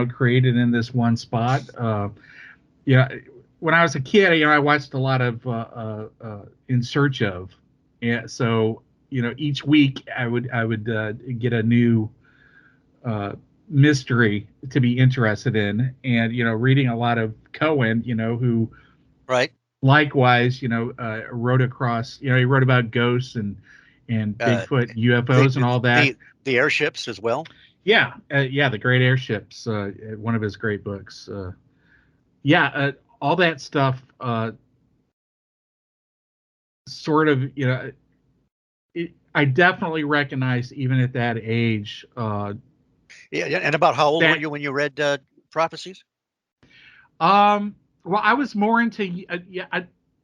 created in this one spot? When I was a kid, I watched a lot of In Search Of, and so each week I would get a new mystery to be interested in, and reading a lot of Cohen, who Right. likewise, wrote across, he wrote about ghosts and Bigfoot, UFOs, and all that. The airships as well. Yeah, the Great Airships, one of his great books. All that stuff, sort of, I definitely recognized even at that age. Yeah, and about how old were you when you read Prophecies? Well, I was more into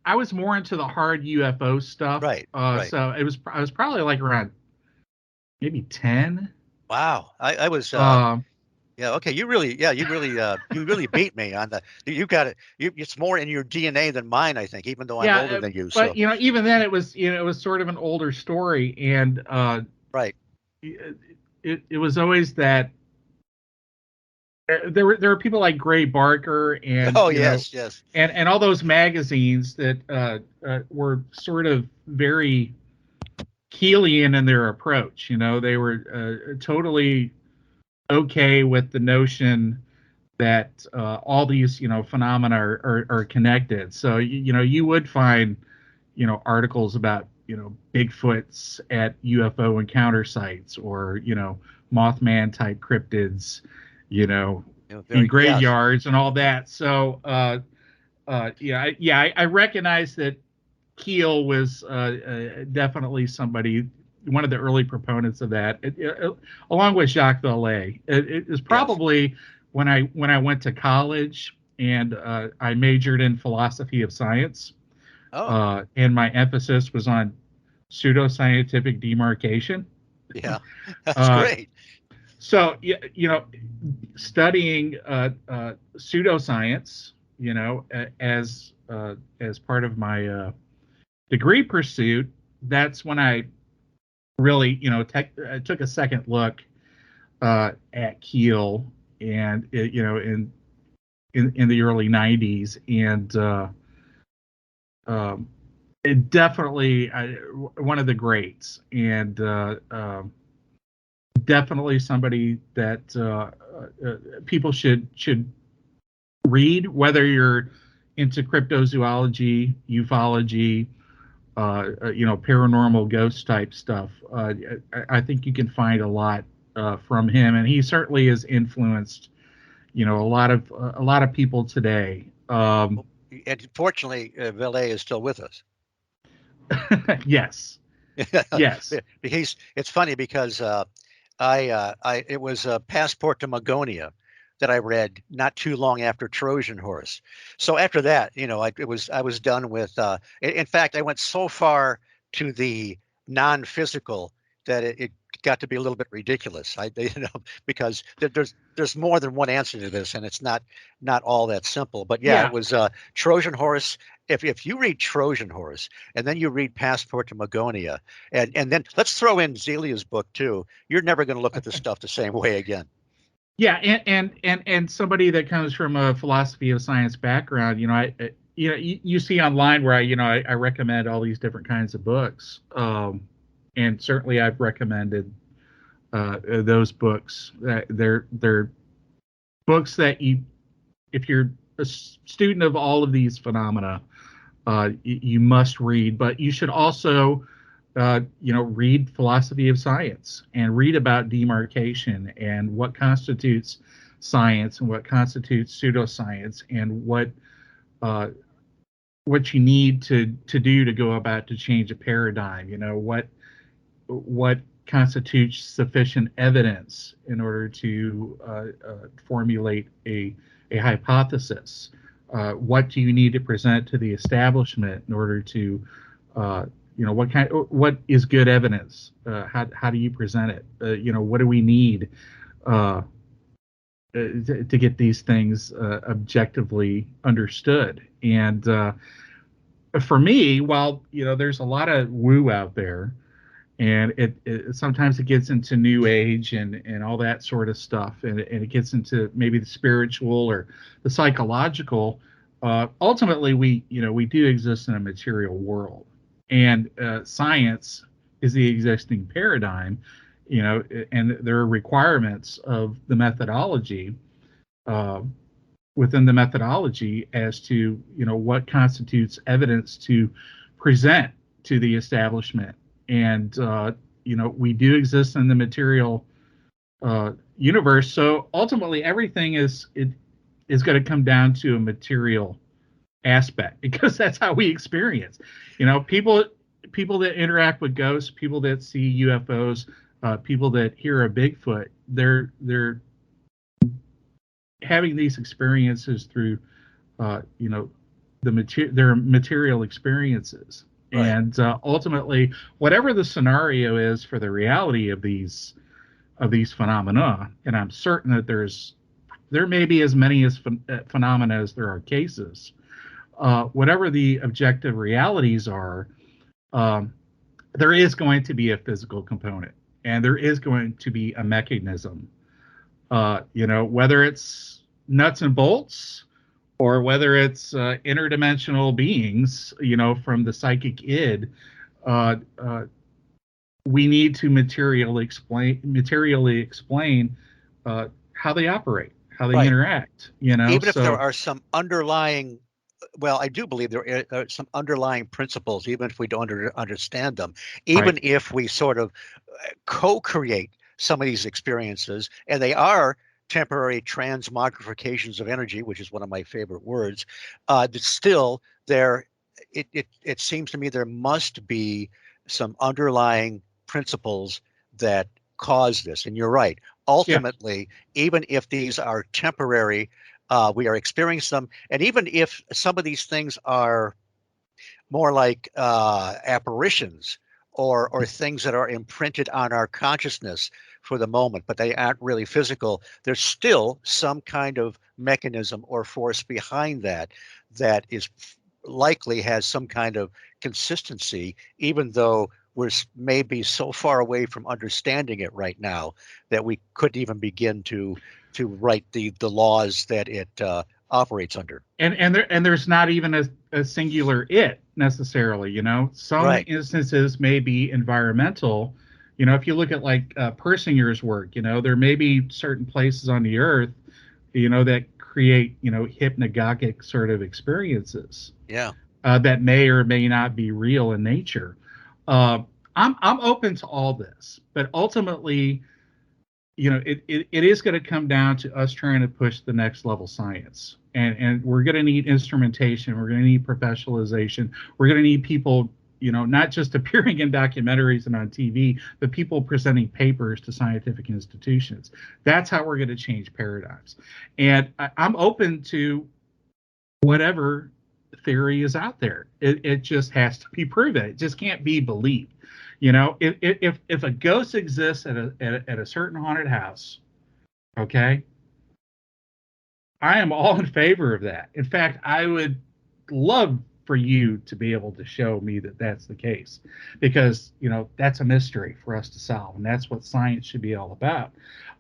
I was more into the hard UFO stuff. Right. So I was probably like around maybe 10. Wow. I was yeah, okay. You really beat me on you got it. It's more in your DNA than mine, I think, even though I'm older than you. But So even then it was sort of an older story, and right. It was always that there were people like Gray Barker and yes. and all those magazines that were sort of very Keelian in their approach. They were totally okay with the notion that all these phenomena are connected. So you would find articles about Bigfoots at UFO encounter sites, or Mothman type cryptids, in Yes. graveyards and all that. So I recognize that Keel was definitely somebody, one of the early proponents of that, along with Jacques Vallée. It was Yes. probably when I went to college, and I majored in philosophy of science, Oh, and my emphasis was on pseudoscientific demarcation. yeah. That's Uh, great. so studying pseudoscience, as part of my degree pursuit, that's when I really, took a second look at Keel, and in the early '90s, and um, it definitely one of the greats, and definitely somebody that people should read, whether you're into cryptozoology, ufology, paranormal ghost type stuff. I think you can find a lot from him, and he certainly has influenced, a lot of people today. And fortunately, Valet is still with us. Yes, yes. It's funny because it was Passport to Magonia that I read not too long after Trojan Horse. So after that, I was done with. In fact, I went so far to the non-physical that it got to be a little bit ridiculous. Because there's more than one answer to this, and it's not all that simple. But yeah, it Yeah, was Trojan Horse. If you read Trojan Horse and then you read Passport to Magonia, and then let's throw in Zelia's book too, you're never going to look at this stuff the same way again. yeah, and somebody that comes from a philosophy of science background, you see online where I recommend all these different kinds of books, and certainly I've recommended those books. They're books that if you're a student of all of these phenomena, you must read. But you should also, read philosophy of science, and read about demarcation, and what constitutes science, and what constitutes pseudoscience, and uh, what you need to do to go about to change a paradigm. What constitutes sufficient evidence in order to formulate a hypothesis. What do you need to present to the establishment in order to, what is good evidence? How do you present it? What do we need to get these things objectively understood? And for me, while there's a lot of woo out there, and it sometimes it gets into new age and all that sort of stuff, and it gets into maybe the spiritual or the psychological. Ultimately, we do exist in a material world, and science is the existing paradigm, and there are requirements of the methodology, uh, within the methodology, as to what constitutes evidence to present to the establishment. And we do exist in the material universe, so ultimately everything is going to come down to a material aspect, because that's how we experience. People that interact with ghosts, people that see UFOs, people that hear a Bigfoot, they're having these experiences through their material experiences. Right. And ultimately, whatever the scenario is for the reality of these phenomena, and I'm certain that there may be as many as phenomena as there are cases. Whatever the objective realities are, there is going to be a physical component, and there is going to be a mechanism. Whether it's nuts and bolts, or whether it's interdimensional beings, from the psychic id, uh, uh, we need to materially explain how they operate, how they Right. interact, you know. Even if there So are some underlying, well, I do believe there are some underlying principles, even if we don't understand them, right. even if we sort of co-create some of these experiences, and they are temporary transmogrifications of energy, which is one of my favorite words, that still there, it seems to me there must be some underlying principles that cause this. And you're right. Yeah. Ultimately, even if these are temporary, we are experiencing them. And even if some of these things are more like apparitions or things that are imprinted on our consciousness for the moment, but they aren't really physical, there's still some kind of mechanism or force behind that that is likely has some kind of consistency, even though we're maybe so far away from understanding it right now that we couldn't even begin to write the laws that it operates under. There's not even a singular it necessarily, you know. Some Right. instances may be environmental. You know, if you look at like Persinger's work, you know, there may be certain places on the earth, you know, that create, you know, hypnagogic sort of experiences Yeah. that may or may not be real in nature. Uh, I'm open to all this, but ultimately, you know, it is going to come down to us trying to push the next level science. And we're going to need instrumentation. We're going to need professionalization. We're going to need people, you know, not just appearing in documentaries and on TV, but people presenting papers to scientific institutions. That's how we're going to change paradigms. And I'm open to whatever theory is out there. It just has to be proven. It just can't be believed. You know, if a ghost exists at a certain haunted house, okay, I am all in favor of that. In fact, I would love for you to be able to show me that that's the case, because you know that's a mystery for us to solve, and that's what science should be all about.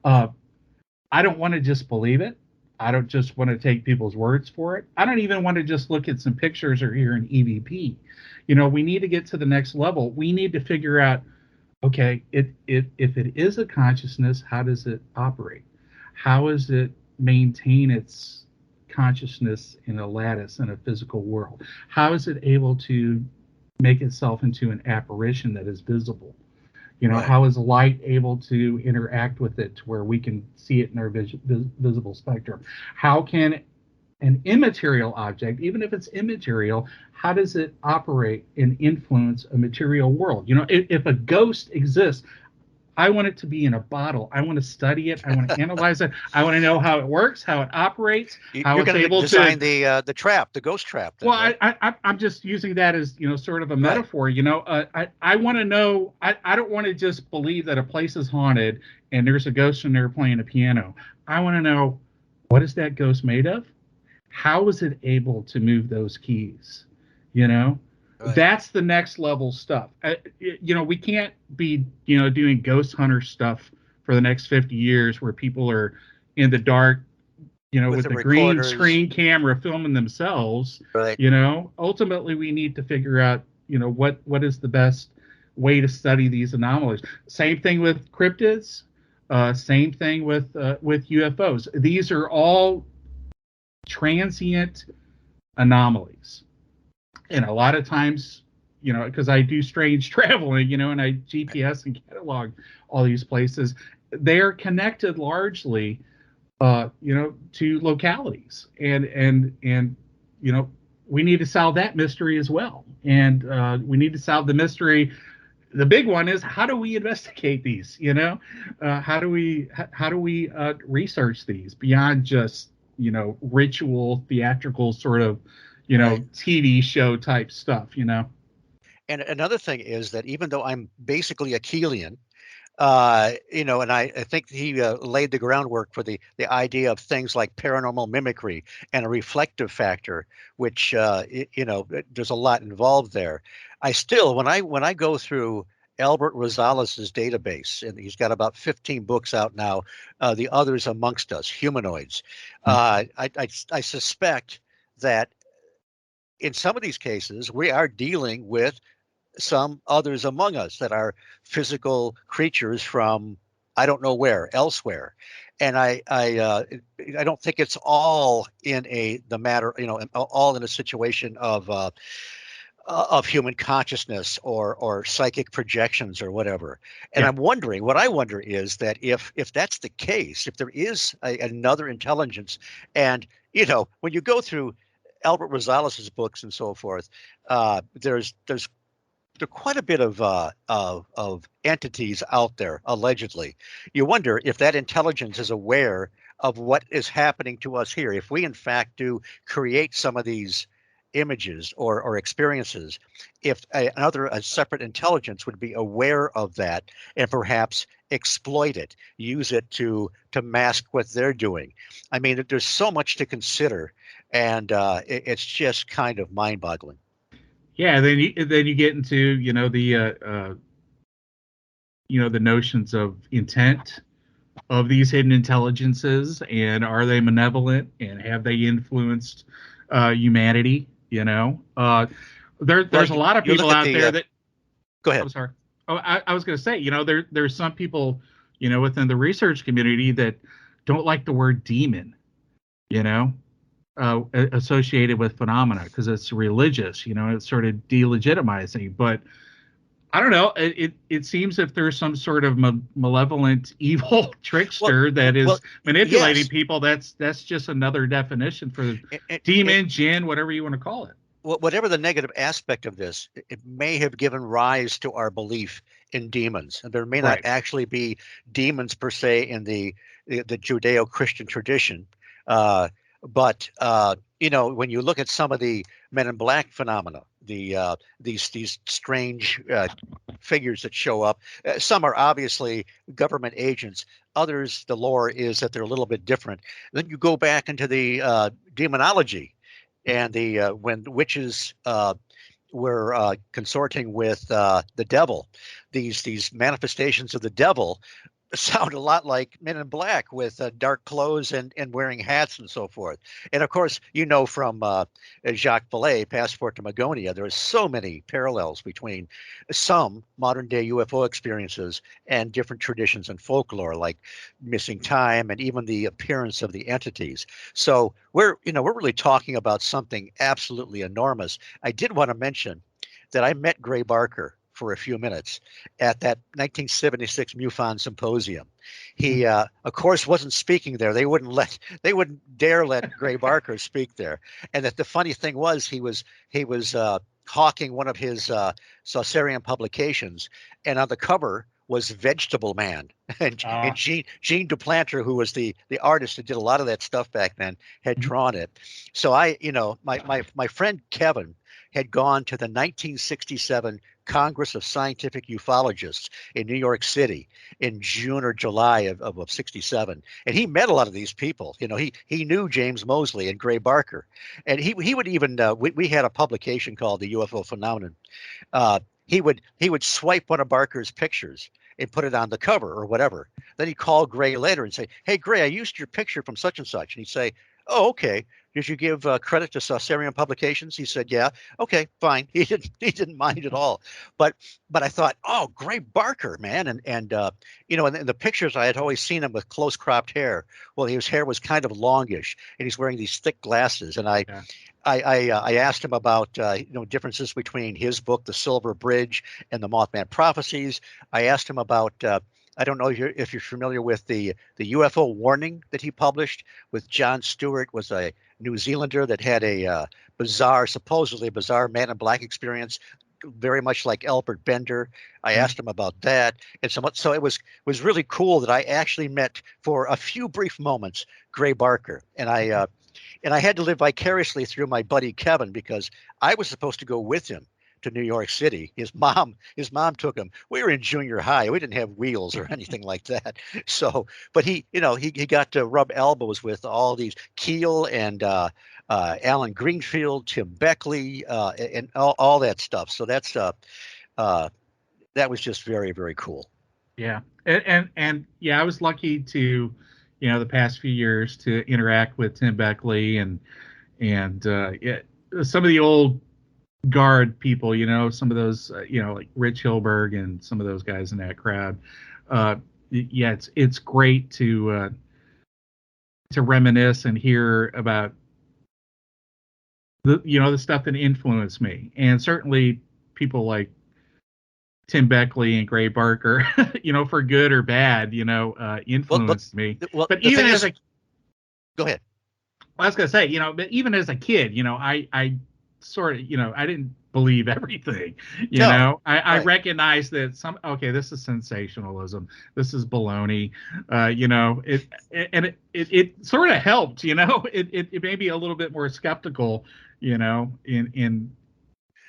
Uh, I don't want to just believe it. I don't just want to take people's words for it. I don't even want to just look at some pictures or hear an EVP. You know, we need to get to the next level. We need to figure out, okay, if it is a consciousness, how does it operate? How does it maintain its consciousness in a lattice in a physical world? How is it able to make itself into an apparition that is visible? You know, Right. how is light able to interact with it to where we can see it in our visible spectrum? How can an immaterial object, even if it's immaterial, how does it operate and influence a material world? You know, if a ghost exists, I want it to be in a bottle. I want to study it. I want to analyze it. I want to know how it works, how it operates, how You're it's going to able to. design the trap, the ghost trap, then, Well, right? I'm just using that as, you know, sort of a Right. metaphor. You know, I want to know. I don't want to just believe that a place is haunted and there's a ghost in there playing a piano. I want to know, what is that ghost made of? How is it able to move those keys? You know, Right. that's the next level stuff. You know, we can't be, you know, doing ghost hunter stuff for the next 50 years where people are in the dark, you know, With with the the green recorders. screen camera filming themselves. Right. You know, ultimately we need to figure out, you know, what is the best way to study these anomalies. Same thing with cryptids. Same thing with UFOs. These are all transient anomalies, and a lot of times, you know, because I do strange traveling, you know, and I GPS and catalog all these places, they're connected largely, you know, to localities, and you know, we need to solve that mystery as well, and we need to solve the mystery. The big one is, how do we investigate these? You know, how do we research these beyond just, you know, ritual theatrical sort of, you Right. know, TV show type stuff? You know. And another thing is that even though I'm basically a Keelian, and I think he laid the groundwork for the idea of things like paranormal mimicry and a reflective factor, which there's a lot involved there. I still, when I go through Albert Rosales' database, and he's got about 15 books out now, the others amongst us, humanoids, I suspect that in some of these cases we are dealing with some others among us that are physical creatures from I don't know where, elsewhere. and I don't think it's all in the matter, all in a situation of human consciousness or psychic projections or whatever. And Yeah. what I wonder is that if that's the case, if there is another intelligence, and when you go through Albert Rosales' books and so forth, there's quite a bit of entities out there allegedly. You wonder if that intelligence is aware of what is happening to us here. If we in fact do create some of these images or experiences, if a separate intelligence would be aware of that and perhaps exploit it, use it to mask what they're doing. I mean, there's so much to consider, and it's just kind of mind-boggling. Yeah, then you get into the notions of intent of these hidden intelligences, and are they malevolent, and have they influenced humanity? There's a lot of You look people at out there that. Go ahead. I'm sorry. Oh, I was going to say, there's some people, within the research community that don't like the word demon, associated with phenomena, because it's religious, it's sort of delegitimizing. But I don't know. It seems if there's some sort of malevolent, evil trickster that is manipulating yes. people, that's just another definition for demon, jinn, whatever you want to call it. Whatever the negative aspect of this, it may have given rise to our belief in demons. And there may not actually be demons per se in the Judeo-Christian tradition. But when you look at some of the Men in Black phenomena, these strange figures that show up, some are obviously government agents. Others, the lore is that they're a little bit different. Then you go back into the demonology, and when witches were consorting with the devil, these manifestations of the devil sound a lot like Men in Black, with dark clothes and wearing hats and so forth. And of course, from Jacques Vallée, Passport to Magonia, there are so many parallels between some modern day UFO experiences and different traditions and folklore, like missing time and even the appearance of the entities. So we're really talking about something absolutely enormous. I did want to mention that I met Gray Barker for a few minutes at that 1976 MUFON symposium. He, of course, wasn't speaking there. They wouldn't dare let Gray Barker speak there. And that the funny thing was, he was hawking one of his Saucerian publications, and on the cover was Vegetable Man, and Jean Duplanter, who was the artist that did a lot of that stuff back then, had drawn it. So my friend Kevin had gone to the 1967 Congress of Scientific Ufologists in New York City in June or July of 67. And he met a lot of these people. He knew James Moseley and Gray Barker. And he would even, we had a publication called The UFO Phenomenon. He would swipe one of Barker's pictures and put it on the cover or whatever. Then he'd call Gray later and say, "Hey, Gray, I used your picture from such and such." And he'd say, "Oh, okay. Did you give credit to Saucerian Publications?" He said, "Yeah." "Okay, fine." He didn't mind at all. But I thought, oh, Gray Barker, man, and in the pictures I had always seen him with close cropped hair. Well, his hair was kind of longish, and he's wearing these thick glasses. And I asked him about differences between his book, The Silver Bridge, and the Mothman Prophecies. I asked him about I don't know if you're familiar with the UFO warning that he published with John Stewart, was a New Zealander that had a supposedly bizarre Man in Black experience, very much like Albert Bender. I asked him about that, and so it was really cool that I actually met for a few brief moments Gray Barker, and I had to live vicariously through my buddy Kevin, because I was supposed to go with him to New York City. His mom took him. We were in junior high. We didn't have wheels or anything like that. So, but he got to rub elbows with all these Keel and Alan Greenfield, Tim Beckley, and all that stuff. So that's that was just very, very cool. Yeah, and yeah, I was lucky to, the past few years to interact with Tim Beckley and some of the old guard people, some of those, like Rich Hilberg and some of those guys in that crowd. Yeah, it's great to to reminisce and hear about the stuff that influenced me, and certainly people like Tim Beckley and Gray Barker, for good or bad, influenced me. Well, but the even thing as is, go ahead. I was gonna say, but even as a kid, I sort of, I didn't believe everything. No, I right. recognized that this is sensationalism. This is baloney. It sort of helped. It made me a little bit more skeptical. In and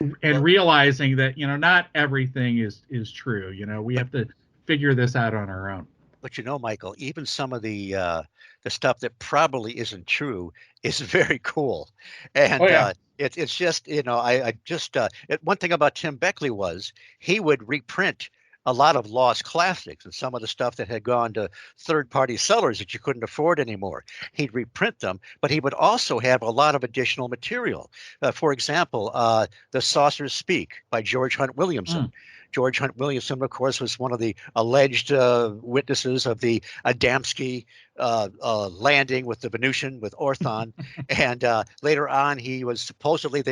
Well, realizing that not everything is true. We but have to figure this out on our own. but Michael, even some of the stuff that probably isn't true is very cool, Oh and yeah. it's just I just one thing about Tim Beckley was he would reprint a lot of lost classics and some of the stuff that had gone to third-party sellers that you couldn't afford anymore. He'd reprint them, but he would also have a lot of additional material. For example, The Saucers Speak by George Hunt Williamson. Mm. George Hunt Williamson, of course, was one of the alleged witnesses of the Adamski landing with the Venusian with Orthon, and later on, they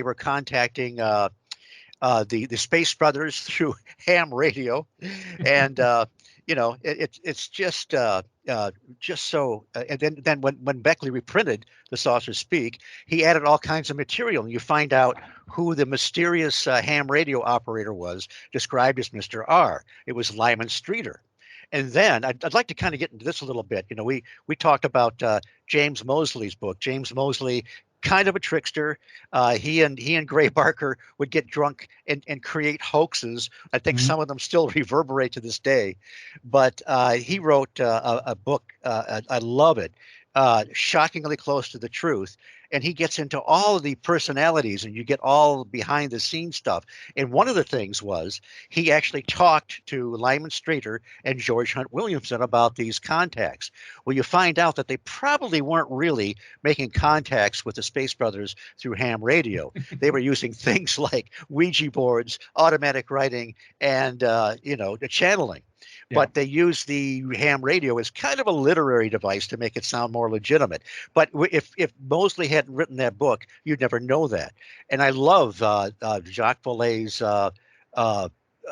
were contacting the Space Brothers through ham radio, and it's just so. And then when Beckley reprinted The Saucers Speak, he added all kinds of material, and you find out who the mysterious ham radio operator was, described as Mr. R. It was Lyman Streeter. And then I'd like to kind of get into this a little bit. We talked about James Mosley's book. James Mosley, kind of a trickster. He and Gray Barker would get drunk and create hoaxes. I think Mm-hmm. some of them still reverberate to this day. But he wrote a book. I love it. Shockingly close to the truth. And he gets into all of the personalities, and you get all behind the scenes stuff. And one of the things was he actually talked to Lyman Streeter and George Hunt Williamson about these contacts. Well, you find out that they probably weren't really making contacts with the Space Brothers through ham radio. They were using things like Ouija boards, automatic writing, and the channeling. Yeah. But they used the ham radio as kind of a literary device to make it sound more legitimate. But if Mosley hadn't written that book, you'd never know that. And I love Jacques Vallée's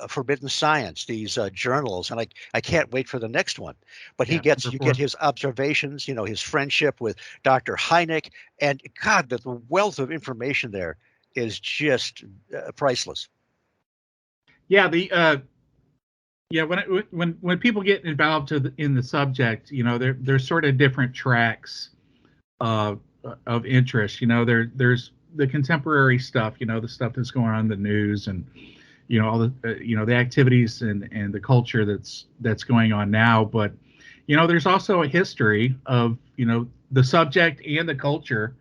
Forbidden Science, these journals, and I can't wait for the next one. But you get his observations, his friendship with Dr. Hynek, and God, the wealth of information there is just priceless. Yeah, when people get involved in the subject, there's sort of different tracks of interest. There's the contemporary stuff, the stuff that's going on in the news, and all the the activities and the culture that's going on now. But there's also a history of the subject and the culture.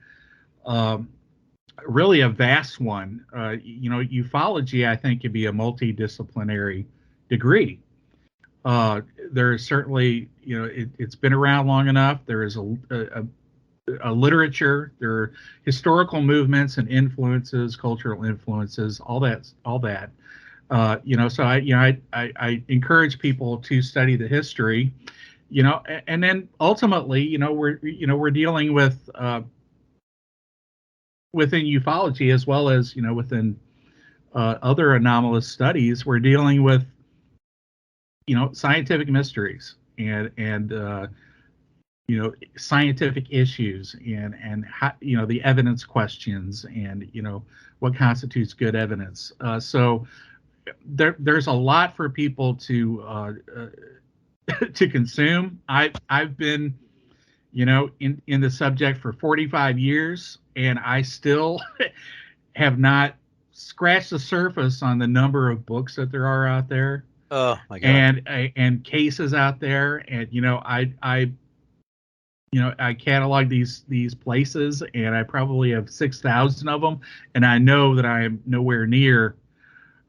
Really a vast one. Ufology, I think, could be a multidisciplinary degree. There's certainly, it's been around long enough. There is a literature. There are historical movements and influences, cultural influences, all that. So I encourage people to study the history, and then ultimately, we're dealing with within ufology as well as within other anomalous studies, we're dealing with scientific mysteries and scientific issues and how, the evidence questions and what constitutes good evidence. So there's a lot for people to to consume. I've been in the subject for 45 years, and I still have not scratched the surface on the number of books that there are out there. Oh my God! And cases out there, and I catalog these places, and I probably have 6,000 of them, and I know that I am nowhere near,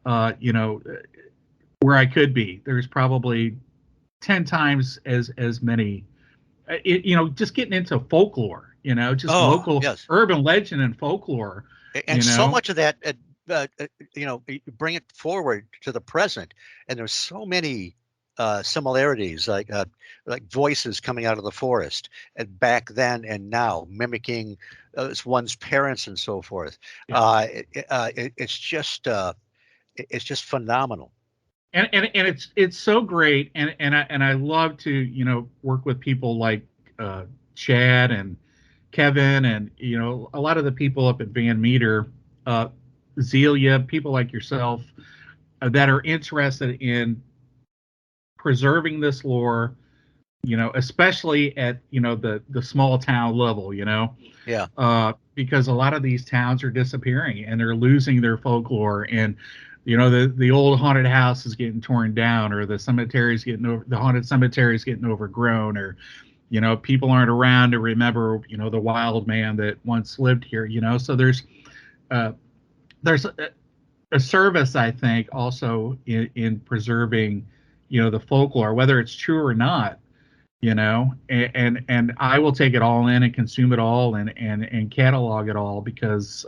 where I could be. There's probably 10 times as many. Just getting into folklore, local Yes. urban legend and folklore, And so much of that, you bring it forward to the present, and there's so many similarities, like voices coming out of the forest, and back then and now, mimicking one's parents and so forth. Yeah. It's just phenomenal. And it's so great, and I love to work with people like Chad and Kevin, and a lot of the people up at Van Meter, uh, Zelia, people like yourself, that are interested in preserving this lore, especially at the small town level, Yeah. because a lot of these towns are disappearing and they're losing their folklore, and the old haunted house is getting torn down, or the haunted cemetery is getting overgrown, or people aren't around to remember the wild man that once lived here. So uh, there's a service, I think, also in preserving the folklore, whether it's true or not. And I will take it all in and consume it all, and catalog it all, because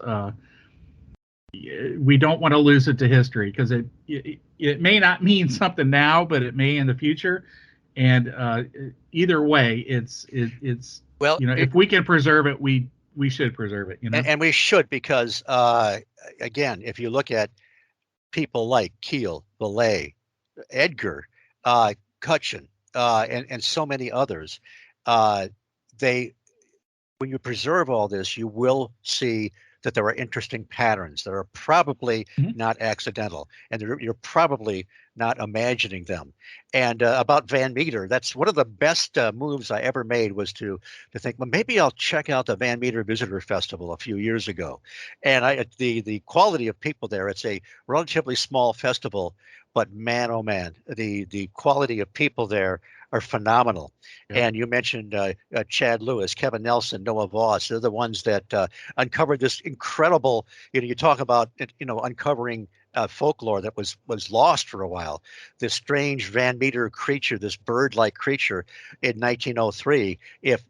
we don't want to lose it to history, because it may not mean something now, but it may in the future. And either way, it's Well, if we can preserve it, we should preserve it. and we should, because again, if you look at people like Keel, Belay, Edgar, Cutchin, and so many others, they when you preserve all this, you will see that there are interesting patterns that are probably Mhm. not accidental, and you're probably not imagining them. And about Van Meter, that's one of the best moves I ever made, was to think, well, maybe I'll check out the Van Meter Visitor Festival a few years ago. And the quality of people there, it's a relatively small festival, but man, oh man, the quality of people there are phenomenal. Yep. And you mentioned Chad Lewis, Kevin Nelson, Noah Voss. They're the ones that uncovered this incredible. You talk about uncovering folklore that was lost for a while. This strange Van Meter creature, this bird-like creature in 1903. If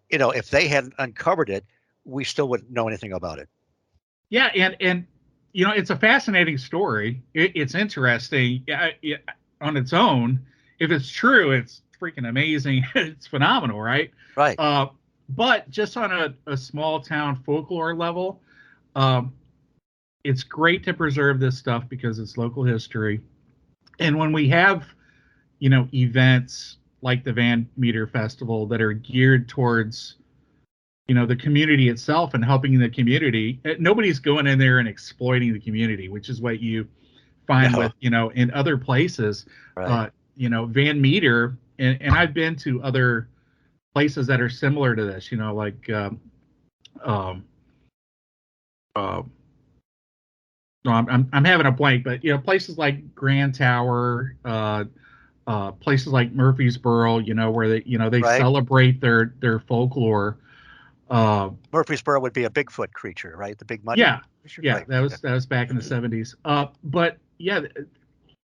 they hadn't uncovered it, we still wouldn't know anything about it. Yeah, and it's a fascinating story. It's interesting on its own. If it's true, it's freaking amazing. It's phenomenal, right? Right. But just on a small town folklore level, um, it's great to preserve this stuff because it's local history. And when we have, events like the Van Meter Festival that are geared towards the community itself and helping the community, nobody's going in there and exploiting the community, which is what you find No. with in other places. Right. Van Meter, and I've been to other places that are similar to this, like um no, I'm having a blank, but places like Grand Tower, places like Murfreesboro, where they Right. celebrate their folklore. Murfreesboro would be a Bigfoot creature, right? The big muddy Yeah, creature. yeah, Right. that was back in the 70s. But yeah,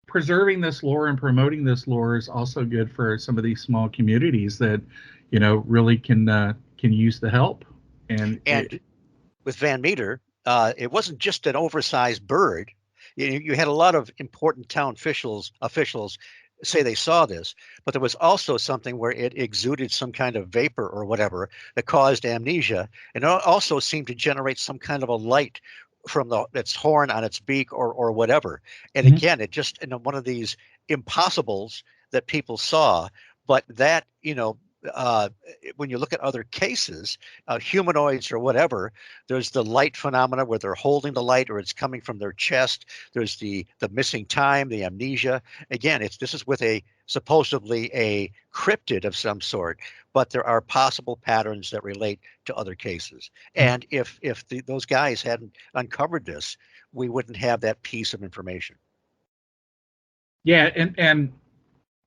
preserving this lore and promoting this lore is also good for some of these small communities that really can use the help. And with Van Meter, it wasn't just an oversized bird. You had a lot of important town officials say they saw this, but there was also something where it exuded some kind of vapor or whatever that caused amnesia, and it also seemed to generate some kind of a light from its horn on its beak or whatever. And Mhm. again, it just one of these impossibles that people saw, but that uh, when you look at other cases, humanoids or whatever, there's the light phenomena where they're holding the light or it's coming from their chest. There's the missing time, the amnesia. Again, this is with supposedly a cryptid of some sort, but there are possible patterns that relate to other cases. And if those guys hadn't uncovered this, we wouldn't have that piece of information. Yeah, and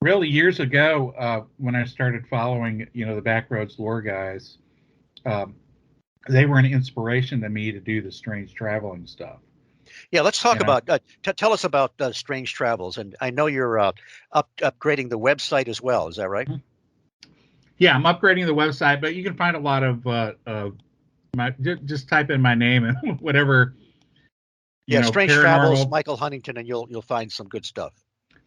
really years ago, when I started following the Backroads lore guys, um, they were an inspiration to me to do the strange traveling stuff. Yeah, let's talk You know, about. Tell us about Strange Travels, and I know you're upgrading the website as well. Is that right? yeah, I'm upgrading the website, but you can find a lot of just type in my name and whatever Yeah, Strange Travels, paranormal. Michael Huntington, and you'll find some good stuff.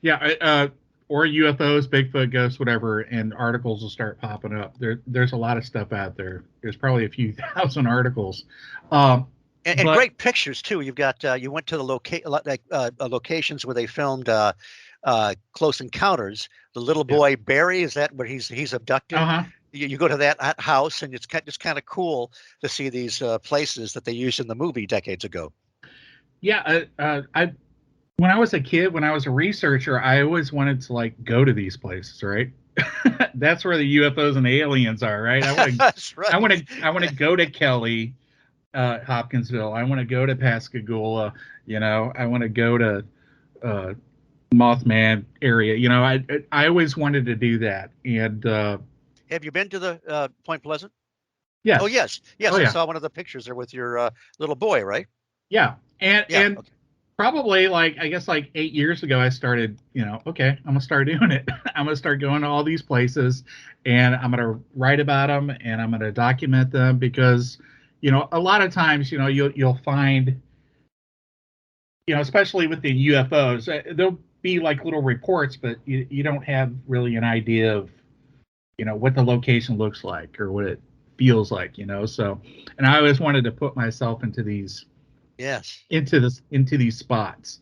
Yeah, UFOs, Bigfoot, ghosts, whatever, and articles will start popping up. There's a lot of stuff out there. There's probably a few thousand articles. And great pictures too. You've got you went to the locations where they filmed Close Encounters. The little boy Barry, is that where he's abducted? Uh-huh. You go to that house, and it's just kind of cool to see these places that they used in the movie decades ago. Yeah, when I was a kid, when I was a researcher, I always wanted to like go to these places, right? That's where the UFOs and the aliens are, right? That's right. I want to go to Kelly, Hopkinsville. I want to go to Pascagoula. I want to go to Mothman area. I always wanted to do that. And have you been to the Point Pleasant? Yes. Oh yes. Oh, I yeah. saw one of the pictures there with your little boy, right? Yeah. And okay. Probably I guess 8 years ago, I started, okay, I'm going to start doing it. I'm going to start going to all these places, and I'm going to write about them, and I'm going to document them, because, a lot of times, you'll find, especially with the UFOs, there'll be little reports, but you don't have really an idea of, what the location looks like or what it feels like, so, and I always wanted to put myself into these into these spots.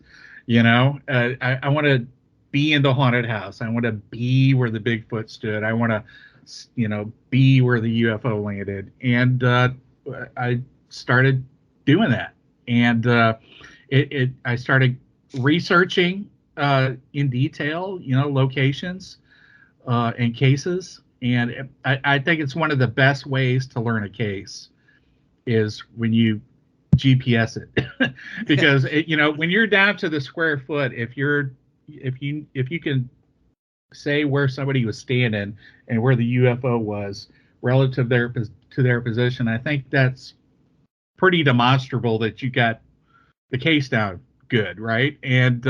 I want to be in the haunted house. I want to be where the Bigfoot stood. I want to be where the UFO landed. And I started doing that. And I started researching in detail, locations and cases. And I think it's one of the best ways to learn a case is when you GPS it, because when you're down to the square foot, if you can say where somebody was standing and where the UFO was relative to their position, I think that's pretty demonstrable that you got the case down good, right? And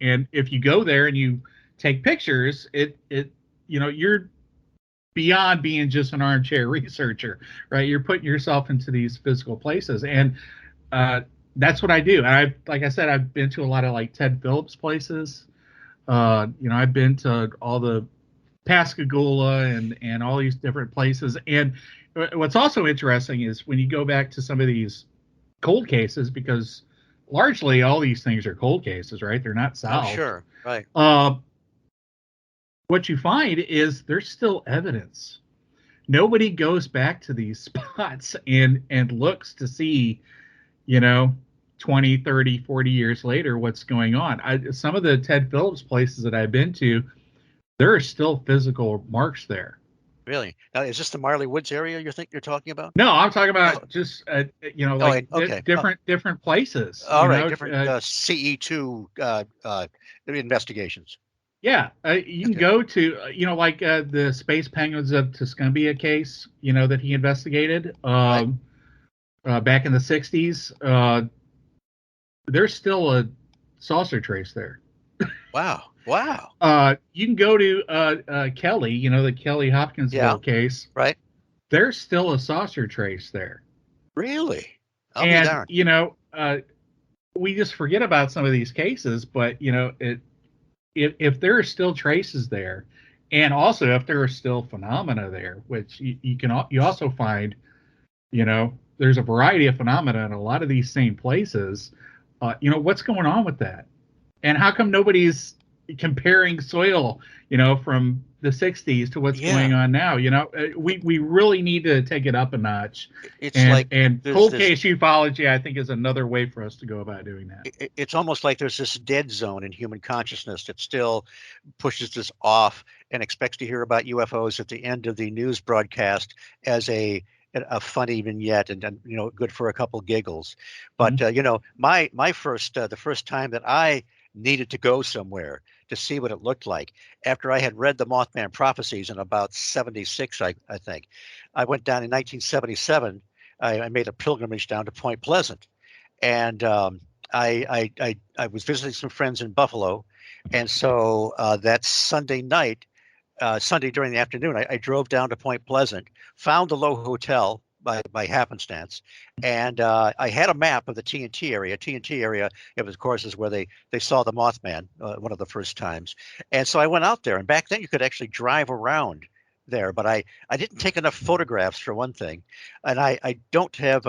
and if you go there and you take pictures, you're beyond being just an armchair researcher, right? You're putting yourself into these physical places, and that's what I do. And like I said, I've been to a lot of Ted Phillips places. I've been to all the Pascagoula and all these different places. And what's also interesting is when you go back to some of these cold cases, because largely all these things are cold cases, right? They're not solved. Oh, sure, right. What you find is there's still evidence. Nobody goes back to these spots and looks to see, 20, 30, 40 years later, what's going on. Some of the Ted Phillips places that I've been to, there are still physical marks there. Really? Now, is this the Marley Woods area you're talking about? No, I'm talking about just, different places. All right, different CE2 investigations. Yeah, you can go to, the Space Penguins of Tuscumbia case, that he investigated back in the 60s. There's still a saucer trace there. Wow. You can go to Kelly, the Kelly Hopkinsville case. Right. There's still a saucer trace there. Really? I'll be darned. We just forget about some of these cases, but, if there are still traces there, and also if there are still phenomena there, which you also find, there's a variety of phenomena in a lot of these same places. What's going on with that, and how come nobody's comparing soil, from the 60s to what's going on now? We really need to take it up a notch. And cold case ufology, I think, is another way for us to go about doing that. It's almost like there's this dead zone in human consciousness that still pushes this off and expects to hear about UFOs at the end of the news broadcast as a funny vignette and good for a couple giggles. But my first the first time that I needed to go somewhere to see what it looked like, after I had read the Mothman prophecies in about 76, I think, I went down in 1977. I made a pilgrimage down to Point Pleasant, and I was visiting some friends in Buffalo, and so that Sunday night, Sunday during the afternoon, I drove down to Point Pleasant, found the Low Hotel, by happenstance, and I had a map of the TNT area. TNT area, it was, of course, is where they saw the Mothman one of the first times, and so I went out there. And back then, you could actually drive around there, but I didn't take enough photographs for one thing, and I don't have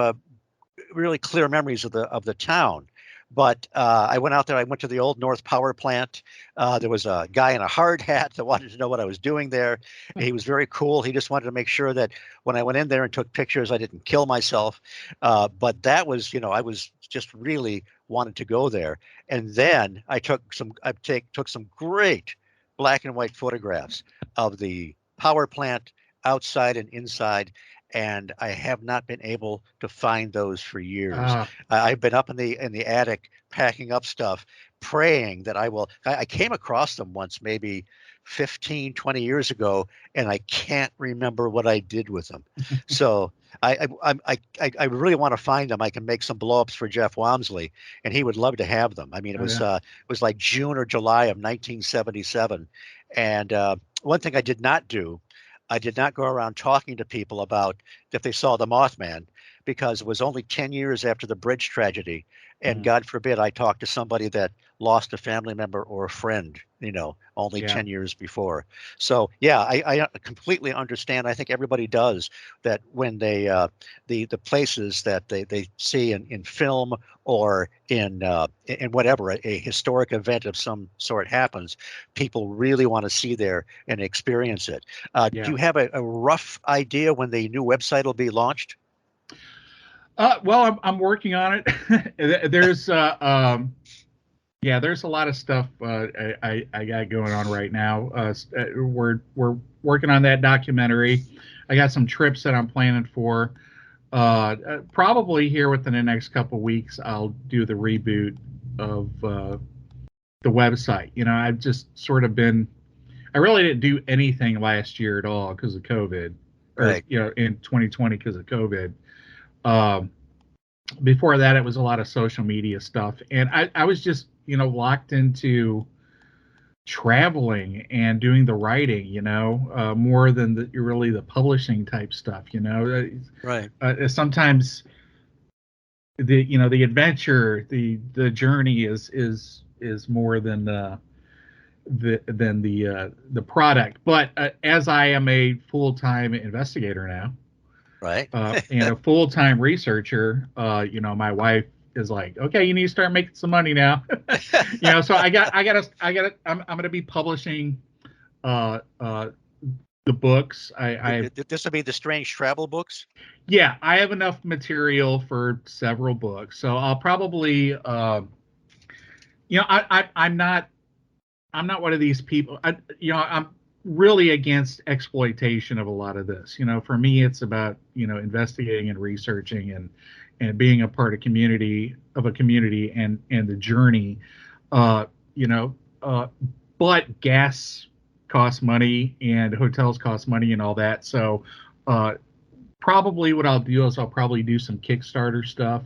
really clear memories of the town. But I went out there. I went to the Old North Power Plant. There was a guy in a hard hat that wanted to know what I was doing there. He was very cool. He just wanted to make sure that when I went in there and took pictures, I didn't kill myself. But that was, I was just really wanted to go there. And then took some great black and white photographs of the power plant outside and inside, and I have not been able to find those for years. Ah, I've been up in the attic packing up stuff, praying that I will. I came across them once, maybe 15, 20 years ago, and I can't remember what I did with them. So I really want to find them. I can make some blow-ups for Jeff Wamsley, and he would love to have them. I mean, oh, yeah. it was like June or July of 1977, and one thing I did not do, I did not go around talking to people about if they saw the Mothman, because it was only 10 years after the bridge tragedy. And Mm, God forbid I talked to somebody that lost a family member or a friend, only yeah. 10 years before. So, yeah, I completely understand. I think everybody does that when the places that they see in film or in whatever, a historic event of some sort happens, people really want to see there and experience it. Do Yeah. you have a rough idea when the new website will be launched? Well, I'm working on it. There's a lot of stuff I got going on right now. We're working on that documentary. I got some trips that I'm planning for. Probably here within the next couple weeks, I'll do the reboot of the website. I've just sort of been. I really didn't do anything last year at all because of COVID, or Right. in 2020 because of COVID. Um, Before that, it was a lot of social media stuff, and I was just locked into traveling and doing the writing, more than really the publishing type stuff. Right. Sometimes the adventure, the journey is more than the product. But as I am a full-time investigator now, Right. and a full-time researcher, my wife is like, okay, you need to start making some money now. So I'm going to be publishing the books. This will be the Strange Travel books. Yeah, I have enough material for several books, so I'll probably, I'm not one of these people. I'm really against exploitation of a lot of this. For me, it's about investigating and researching and being a part of a community and the journey. Uh, you know, but gas costs money and hotels cost money and all that. So probably what I'll do is I'll probably do some Kickstarter stuff.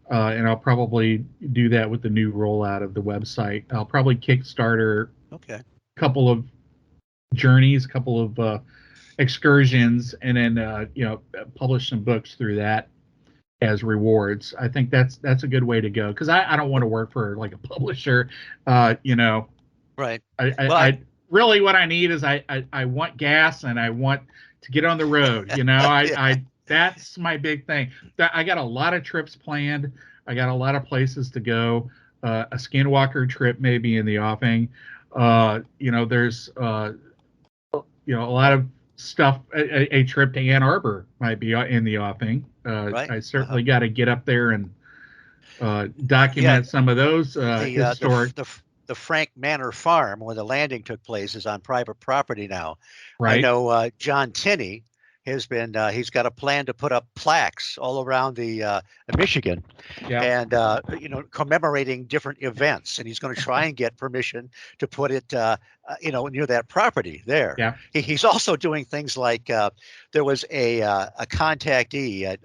And I'll probably do that with the new rollout of the website. I'll probably Kickstarter Okay. a couple of journeys, a couple of excursions, and then publish some books through that as rewards. I think that's a good way to go because I don't want to work for like a publisher. Right. Well, I really what I need is I want gas and I want to get on the road. yeah. That's my big thing. I got a lot of trips planned. I got a lot of places to go. A skinwalker trip maybe in the offing. There's a lot of stuff. A trip to Ann Arbor might be in the offing. Right. I certainly got to get up there and document some of those historic. The Frank Manor Farm, where the landing took place, is on private property now. I Right. know John Tinney has been. He's got a plan to put up plaques all around the Michigan, Yeah. and commemorating different events. And he's going to try and get permission to put it, near that property there. Yeah. He's also doing things like there was a contactee.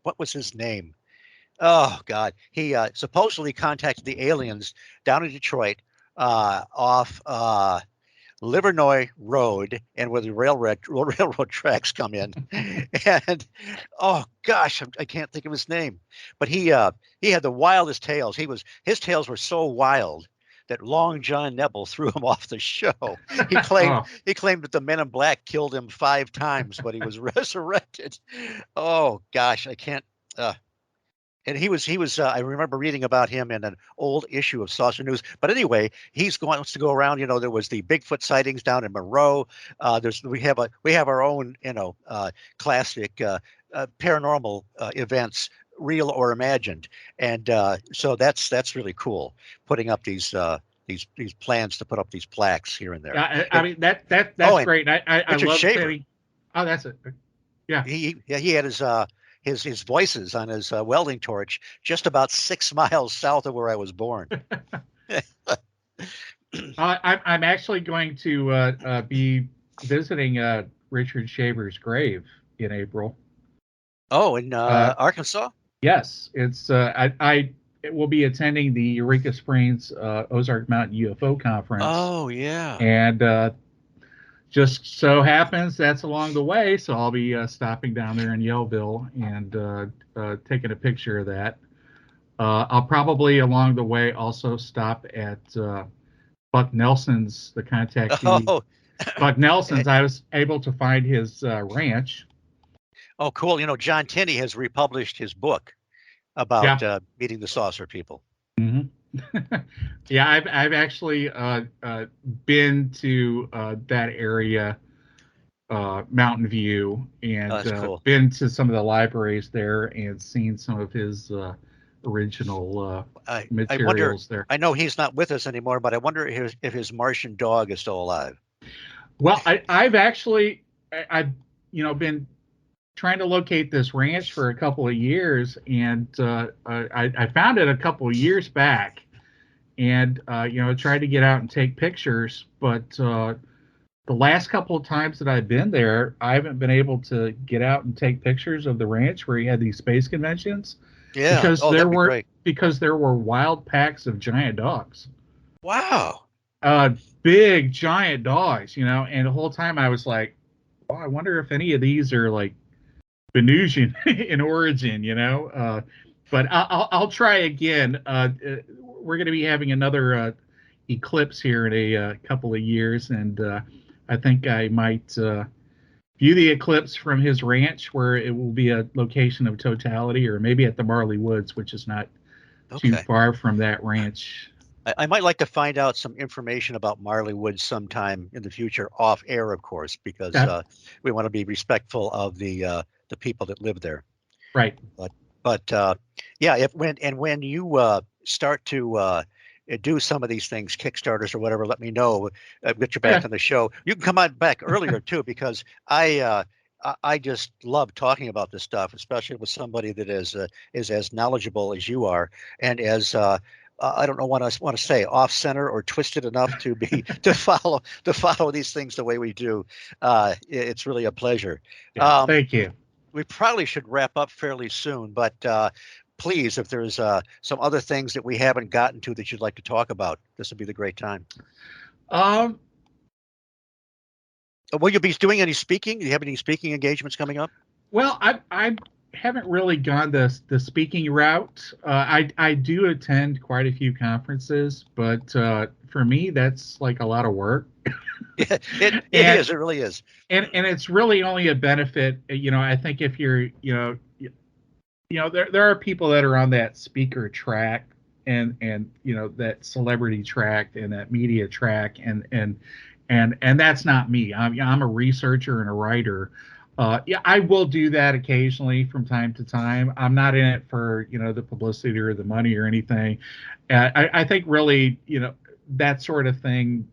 What was his name? Oh God, he supposedly contacted the aliens down in Detroit, off Livernois Road, and where the railroad tracks come in. And oh gosh, I can't think of his name, but he had the wildest tales. His tales were so wild that Long John Nebel threw him off the show. He claimed Oh, he claimed that the Men in Black killed him 5 times, but he was resurrected. Oh gosh, I can't. And he was. I remember reading about him in an old issue of Saucer News. But anyway, wants to go around. There was the Bigfoot sightings down in Monroe. We have our own classic paranormal events, real or imagined, and so that's really cool. Putting up these plans to put up these plaques here and there. I mean that's and great. I Richard love Shaver. that oh, that's it. Yeah. He had his voices on his welding torch just about 6 miles south of where I was born. I'm actually going to be visiting Richard Shaver's grave in April. Oh, in Arkansas? Yes, it's I will be attending the Eureka Springs Ozark Mountain UFO conference. Oh yeah. And just so happens that's along the way, so I'll be stopping down there in Yellville and taking a picture of that. I'll probably along the way also stop at Buck Nelson's, the contactee. Oh. Buck Nelson's. I was able to find his ranch. Oh, cool. John Tenney has republished his book about meeting the saucer people. Mm-hmm. Yeah, I've actually been to that area, Mountain View, and cool. been to some of the libraries there and seen some of his original materials there. I know he's not with us anymore, but I wonder if his Martian dog is still alive. Well, I've actually been trying to locate this ranch for a couple of years, and I found it a couple of years back, and tried to get out and take pictures, but the last couple of times that I've been there, I haven't been able to get out and take pictures of the ranch where he had these space conventions. Yeah, because there were wild packs of giant dogs. Wow. Big giant dogs, and the whole time I was like, oh, I wonder if any of these are like Venusian in origin, but I'll try again. We're going to be having another eclipse here in a couple of years, and I think I might view the eclipse from his ranch, where it will be a location of totality, or maybe at the Marley Woods, which is not too far from that ranch. I might like to find out some information about Marley Woods sometime in the future, off air, of course, because we want to be respectful of the people that live there. Right. But when you start to do some of these things, Kickstarters or whatever, let me know. I'll get you back on the show. You can come on back earlier too, because I just love talking about this stuff, especially with somebody that is as knowledgeable as you are, and as I don't know what I want to say, off center or twisted enough to be to follow these things the way we do. It's really a pleasure. Yeah, thank you. We probably should wrap up fairly soon, but please, if there's some other things that we haven't gotten to that you'd like to talk about, this would be the great time. Will you be doing any speaking? Do you have any speaking engagements coming up? Well, I haven't really gone the speaking route. I do attend quite a few conferences, but for me, that's like a lot of work. It is. It really is. And it's really only a benefit. I think if you're, there are people that are on that speaker track and that celebrity track and that media track, and that's not me. I'm a researcher and a writer. I will do that occasionally from time to time. I'm not in it for the publicity or the money or anything. I think really that sort of thing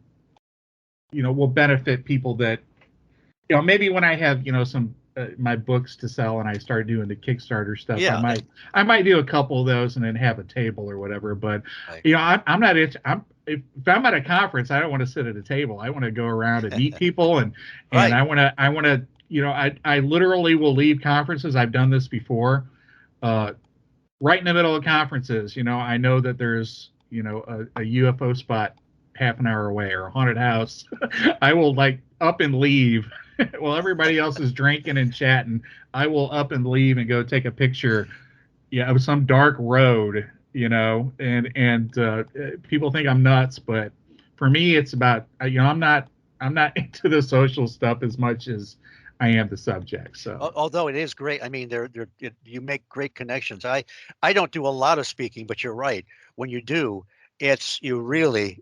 will benefit people that maybe when I have some my books to sell and I start doing the Kickstarter stuff, I might do a couple of those and then have a table or whatever. But I'm not if I'm at a conference, I don't want to sit at a table. I want to go around and meet people and I want to I literally will leave conferences. I've done this before. Right in the middle of conferences, I know that there's a UFO spot half an hour away, or a haunted house, I will like up and leave while everybody else is drinking and chatting. I will up and leave and go take a picture, yeah, of some dark road, and people think I'm nuts, but for me, it's about, I'm not into the social stuff as much as I am the subject. So Although it is great, I mean, you make great connections. I don't do a lot of speaking, but you're right. When you do, you really,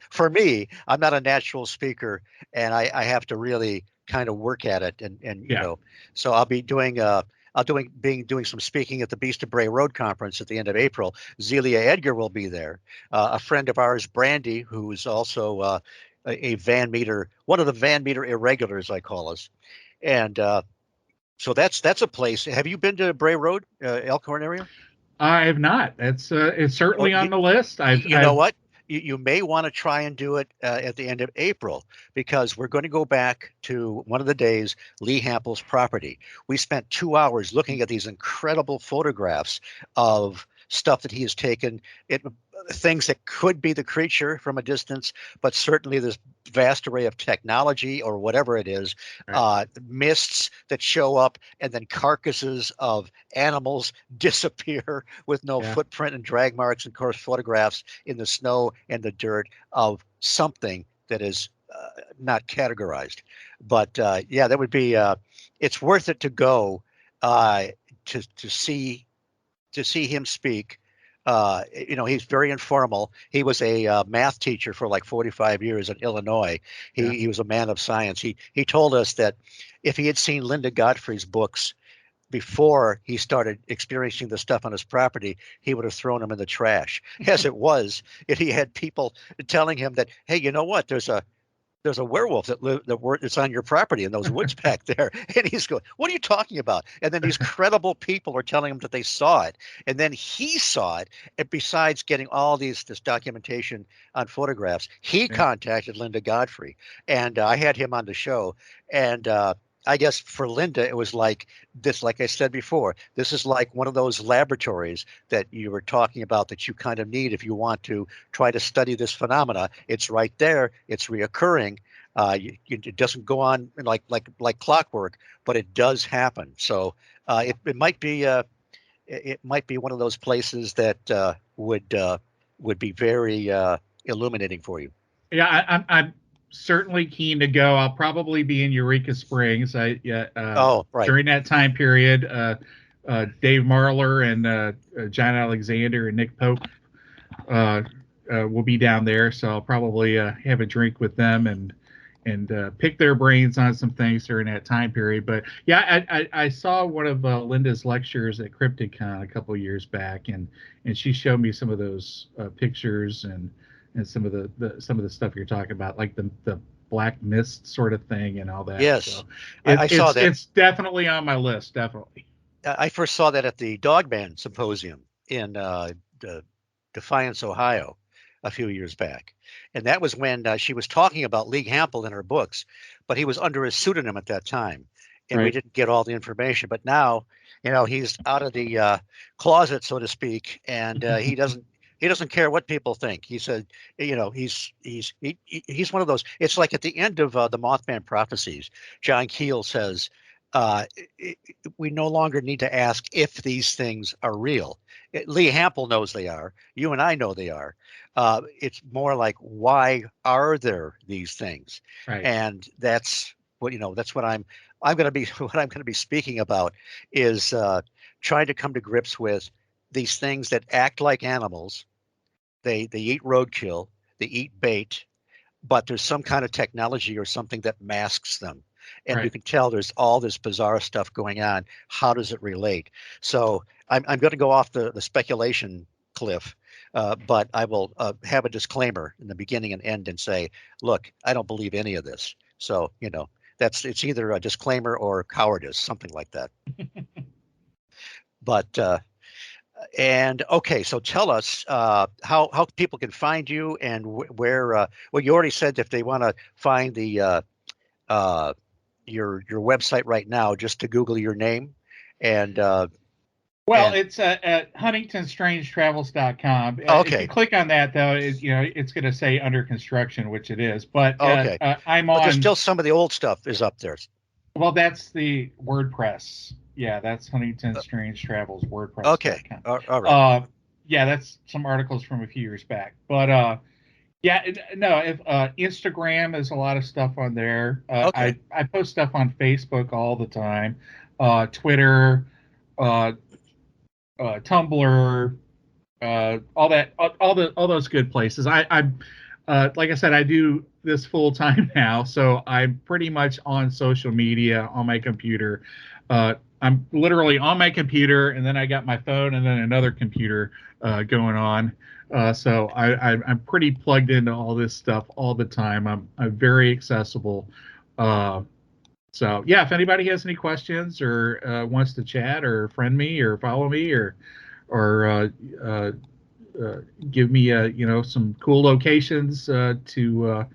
for me, I'm not a natural speaker, and I have to really kind of work at it, and yeah, so I'll be doing some speaking at the Beast of Bray Road conference at the end of April. Zelia Edgar will be there. A friend of ours, Brandy, who is also a Van Meter, one of the Van Meter irregulars, I call us, and so that's a place. Have you been to Bray Road, Elkhorn area? I have not. It's Oh, certainly on the list. you know what? You may want to try and do it at the end of April, because we're going to go back to one of the days, Lee Hampel's property. We spent 2 hours looking at these incredible photographs of stuff that he has taken. Things that could be the creature from a distance, but certainly this vast array of technology or whatever it is, Right. mists that show up, and then carcasses of animals disappear with no Yeah. footprint and drag marks, and of course photographs in the snow and the dirt of something that is not categorized. But yeah, that would be. It's worth it to go uh, to see him speak. He's very informal. He was a math teacher for like 45 years in Illinois. Yeah. He was a man of science. He told us that if he had seen Linda Godfrey's books before he started experiencing the stuff on his property, he would have thrown them in the trash. As it was, if he had people telling him that, hey, you know what? There's a werewolf that's on your property in those woods back there. And he's going, what are you talking about? And then these credible people are telling him that they saw it. And then he saw it. And besides getting all this documentation on photographs, he Yeah. contacted Linda Godfrey. And I had him on the show. And I guess for Linda, it was like this, like I said before, this is like one of those laboratories that you were talking about that you kind of need if you want to try to study this phenomena. It's right there. It's reoccurring. It doesn't go on like clockwork, but it does happen. So it might be one of those places that would be very illuminating for you. Yeah, I'm certainly keen to go. I'll probably be in Eureka Springs. Oh, right. During that time period, Dave Marler and John Alexander and Nick Pope will be down there, so I'll probably have a drink with them and pick their brains on some things during that time period. But yeah, I saw one of Linda's lectures at Crypticon a couple of years back, and she showed me some of those pictures and some of the stuff you're talking about, like the black mist sort of thing and all that. Yes, So I saw that. It's definitely on my list, definitely. I first saw that at the Dogman Symposium in Defiance, Ohio, a few years back, and that was when she was talking about Lee Hampel in her books, but he was under a pseudonym at that time, and we Right. didn't get all the information. But now, he's out of the closet, so to speak, and he doesn't care what people think. He said, he's one of those. It's like at the end of the Mothman prophecies, John Keel says, uh, we no longer need to ask if these things are real. Lee Hampel knows they are. You and I know they are. It's more like, why are there these things? Right. And that's what I'm going to be what I'm going to be speaking about is trying to come to grips with these things that act like animals. They eat roadkill, they eat bait, but there's some kind of technology or something that masks them. And you Right. can tell there's all this bizarre stuff going on. How does it relate? So I'm going to go off the speculation cliff, but I will have a disclaimer in the beginning and end and say, look, I don't believe any of this. So, it's either a disclaimer or cowardice, something like that. But and okay, so tell us how people can find you and where. Well, you already said if they want to find the uh, your website right now, just to Google your name, and Well, And it's at huntingtonstrangetravels.com. If you okay, click on that, though, it's going to say under construction, which it is. But okay, I'm but there's on. still some of the old stuff is up there. Well, that's the WordPress. Yeah, that's Huntington Uh, Strange Travels Okay, WordPress.com. all right. Uh, yeah, that's some articles from a few years back. But yeah, no, if Instagram is a lot of stuff on there. Okay, I post stuff on Facebook all the time. Twitter, uh, Tumblr, all that, all those good places. Like I said, I do this full time now, so I'm pretty much on social media on my computer. I'm literally on my computer, and then I got my phone, and then another computer going on. I'm pretty plugged into all this stuff all the time. I'm very accessible. Uh, so yeah, if anybody has any questions or wants to chat or friend me or follow me or give me some cool locations to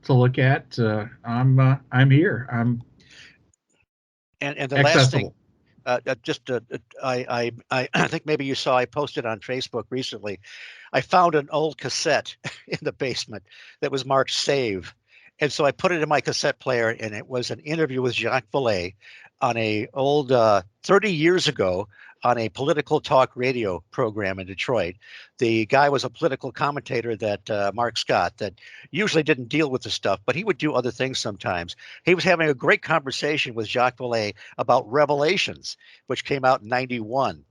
look at, I'm here. I'm and the last thing, accessible. just I think maybe you saw I posted on Facebook recently. I found an old cassette in the basement that was marked save. And so I put it in my cassette player, and it was an interview with Jacques Vallée on a old 30 years ago on a political talk radio program in Detroit. The guy was a political commentator that Mark Scott that usually didn't deal with the stuff, but he would do other things sometimes. He was having a great conversation with Jacques Vallée about Revelations, which came out in 91.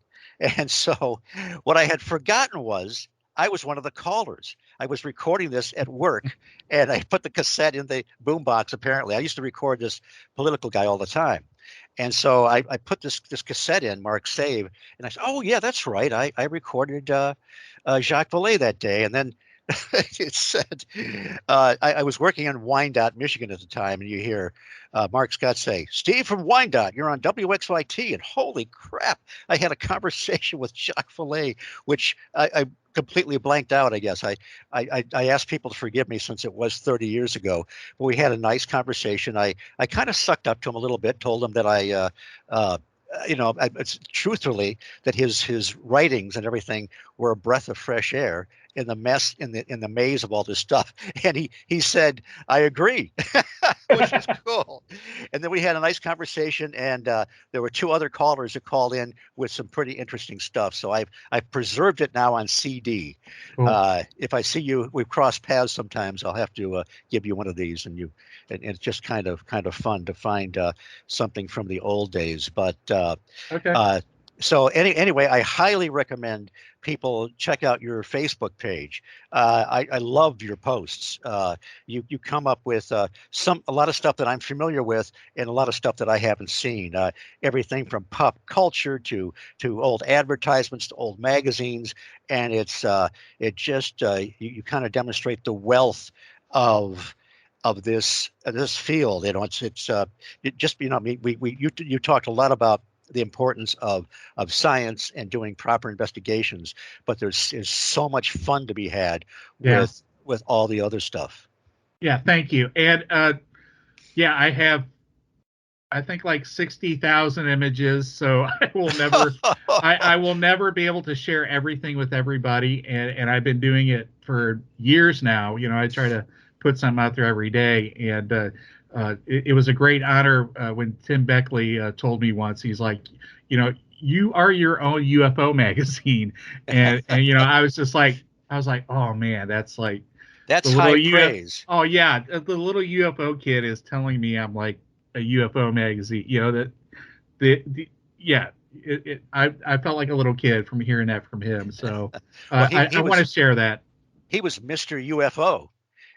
And so what I had forgotten was I was one of the callers. I was recording this at work, and I put the cassette in the boombox. Apparently, I used to record this political guy all the time, and so I put this cassette in, marked save, and I said, "Oh yeah, that's right. I recorded Jacques Vallée that day." And then it said, I was working in Wyandotte, Michigan at the time, and you hear Mark Scott say, "Steve from Wyandotte, you're on WXYT." And holy crap, I had a conversation with Jacques Vallée, which I completely blanked out, I guess. I asked people to forgive me since it was 30 years ago, but we had a nice conversation. I kind of sucked up to him a little bit, told him that it's truthfully that his writings and everything were a breath of fresh air in the mess in the maze of all this stuff. And he said, "I agree," which was cool. And then we had a nice conversation, and there were two other callers that called in with some pretty interesting stuff. So I've preserved it now on CD. Cool. If I see you, we've crossed paths sometimes. I'll have to give you one of these, and it's just kind of fun to find something from the old days. But Okay. so anyway, I highly recommend people check out your Facebook page. I love your posts. You come up with a lot of stuff that I'm familiar with, and a lot of stuff that I haven't seen. Everything from pop culture to old advertisements to old magazines, and it just you kind of demonstrate the wealth of this field. It just you talked a lot about the importance of science and doing proper investigations, but there's so much fun to be had Yeah. with all the other stuff. Yeah. Thank you. And yeah, I think like 60,000 images, so I will never be able to share everything with everybody. And I've been doing it for years now. I try to put something out there every day. And it was a great honor when Tim Beckley told me once, he's like, you are your own UFO magazine. And I was like, oh man, that's like the That's little high praise. Oh yeah, the little UFO kid is telling me I'm like a UFO magazine. Yeah, I felt like a little kid from hearing that from him. So Well, I want to share that. he was Mr. UFO.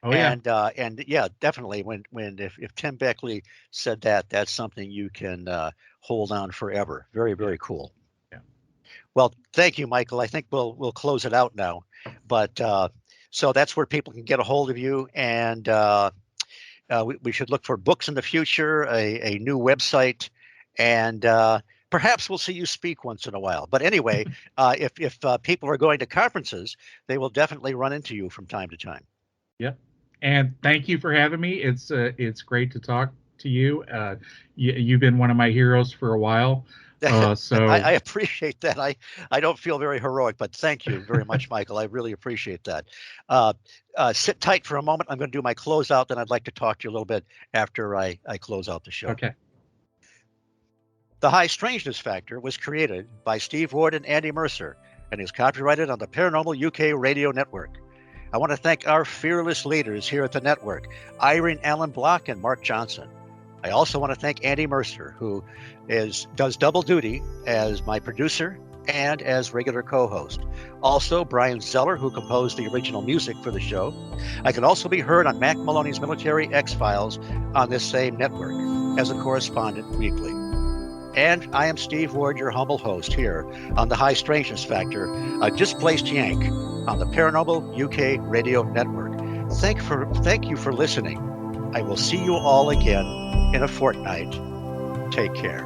Oh yeah, And yeah, definitely when if Tim Beckley said that, that's something you can hold on forever. Very, yeah, very cool. yeah. Well, thank you, Michael. I think we'll close it out now. But so that's where people can get a hold of you, and we should look for books in the future, a new website, and perhaps we'll see you speak once in a while. But anyway, if people are going to conferences, they will definitely run into you from time to time. Yep. And thank you for having me. It's great to talk to you. You've been one of my heroes for a while. I appreciate that. I don't feel very heroic, but thank you very much, Michael. I really appreciate that. Sit tight for a moment. I'm going to do my closeout, then I'd like to talk to you a little bit after I close out the show. Okay. The High Strangeness Factor was created by Steve Ward and Andy Mercer and is copyrighted on the Paranormal UK Radio Network. I want to thank our fearless leaders here at the network, Irene Allen Block and Mark Johnson. I also want to thank Andy Mercer, who does double duty as my producer and as regular co-host. Also, Brian Zeller, who composed the original music for the show. I can also be heard on Mac Maloney's Military X-Files on this same network as a correspondent weekly. And I am Steve Ward, your humble host here on the High Strangeness Factor, a displaced Yank on the Paranormal UK Radio Network. Thank you for listening. I will see you all again in a fortnight. Take care.